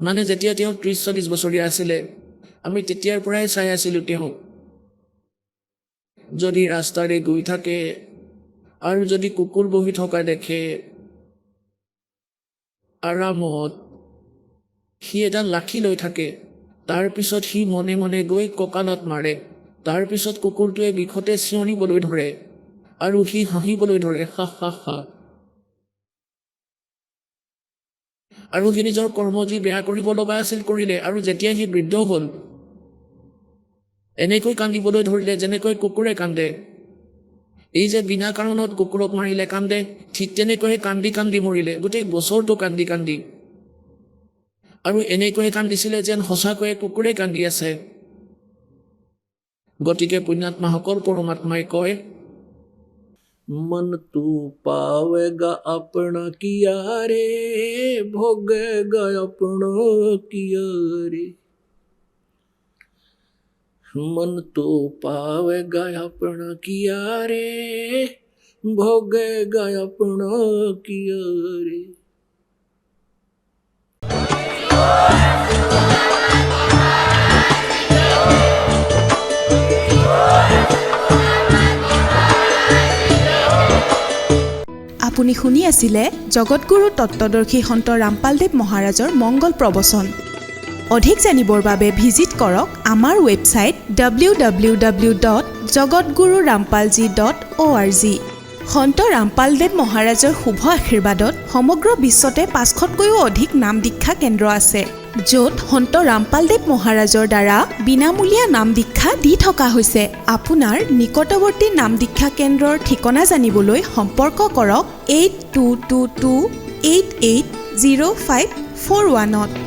মানে যেতিয়া তেওঁ 30-40 বছৰীয়া আছিলে, আমি তেতিয়াৰ পৰাই চাই আছিলোঁ তেওঁক। যদি ৰাস্তাৰে গৈ থাকে আৰু যদি কুকুৰ বহি থকা দেখে আৰামত, সি এডাল লাঠি লৈ থাকে। তাৰপিছত সি মনে মনে গৈ কঁকালত মাৰে। তাৰপিছত কুকুৰটোৱে বিষতে চিঞৰিবলৈ ধৰে আৰু সি হাঁহিবলৈ ধৰে, হা হা হা। আৰু সি নিজৰ কৰ্ম যি বেয়া কৰিব লগা আছিল কৰিলে। আৰু যেতিয়া সি বৃদ্ধ হ'ল, এনেকৈ কান্দিবলৈ ধৰিলে যেনেকৈ কুকুৰে কান্দে। এই যে বিনা কাৰণত কুকুৰক মাৰিলে কান্দে, ঠিক তেনেকৈয়ে কান্দি কান্দি মৰিলে, গোটেই বছৰটো কান্দি কান্দি। আৰু এনেকৈয়ে কান্দিছিলে যেন সঁচাকৈয়ে কুকুৰে কান্দি আছে। গতিকে পুণ্যাত্মাসকল পৰমাত্মাই কয়, मन तू पावेगा अपना किया रे, भोगेगा अपना किया रे। मन तू पावेगा अपना किया रे, भोगेगा अपना किया रे। আপুনি শুনি আছিলে জগতগুৰু তত্ত্বদৰ্শী সন্ত ৰামপালদেৱ মহাৰাজৰ মংগল প্ৰবচন। অধিক জানিবৰ বাবে ভিজিট কৰক আমাৰ ৱেবছাইট www.jagatgururampalji.org। সন্ত ৰামপালদেৱ মহাৰাজৰ শুভ আশীৰ্বাদত সমগ্ৰ বিশ্বতে 500তকৈও অধিক নাম দীক্ষা কেন্দ্ৰ আছে, য'ত সন্ত ৰামপালদেৱ মহাৰাজৰ দ্বাৰা বিনামূলীয়া নাম দীক্ষা দি থকা হৈছে। আপোনাৰ নিকটৱৰ্তী নাম দীক্ষা কেন্দ্ৰৰ ঠিকনা জানিবলৈ সম্পৰ্ক কৰক 8222880541।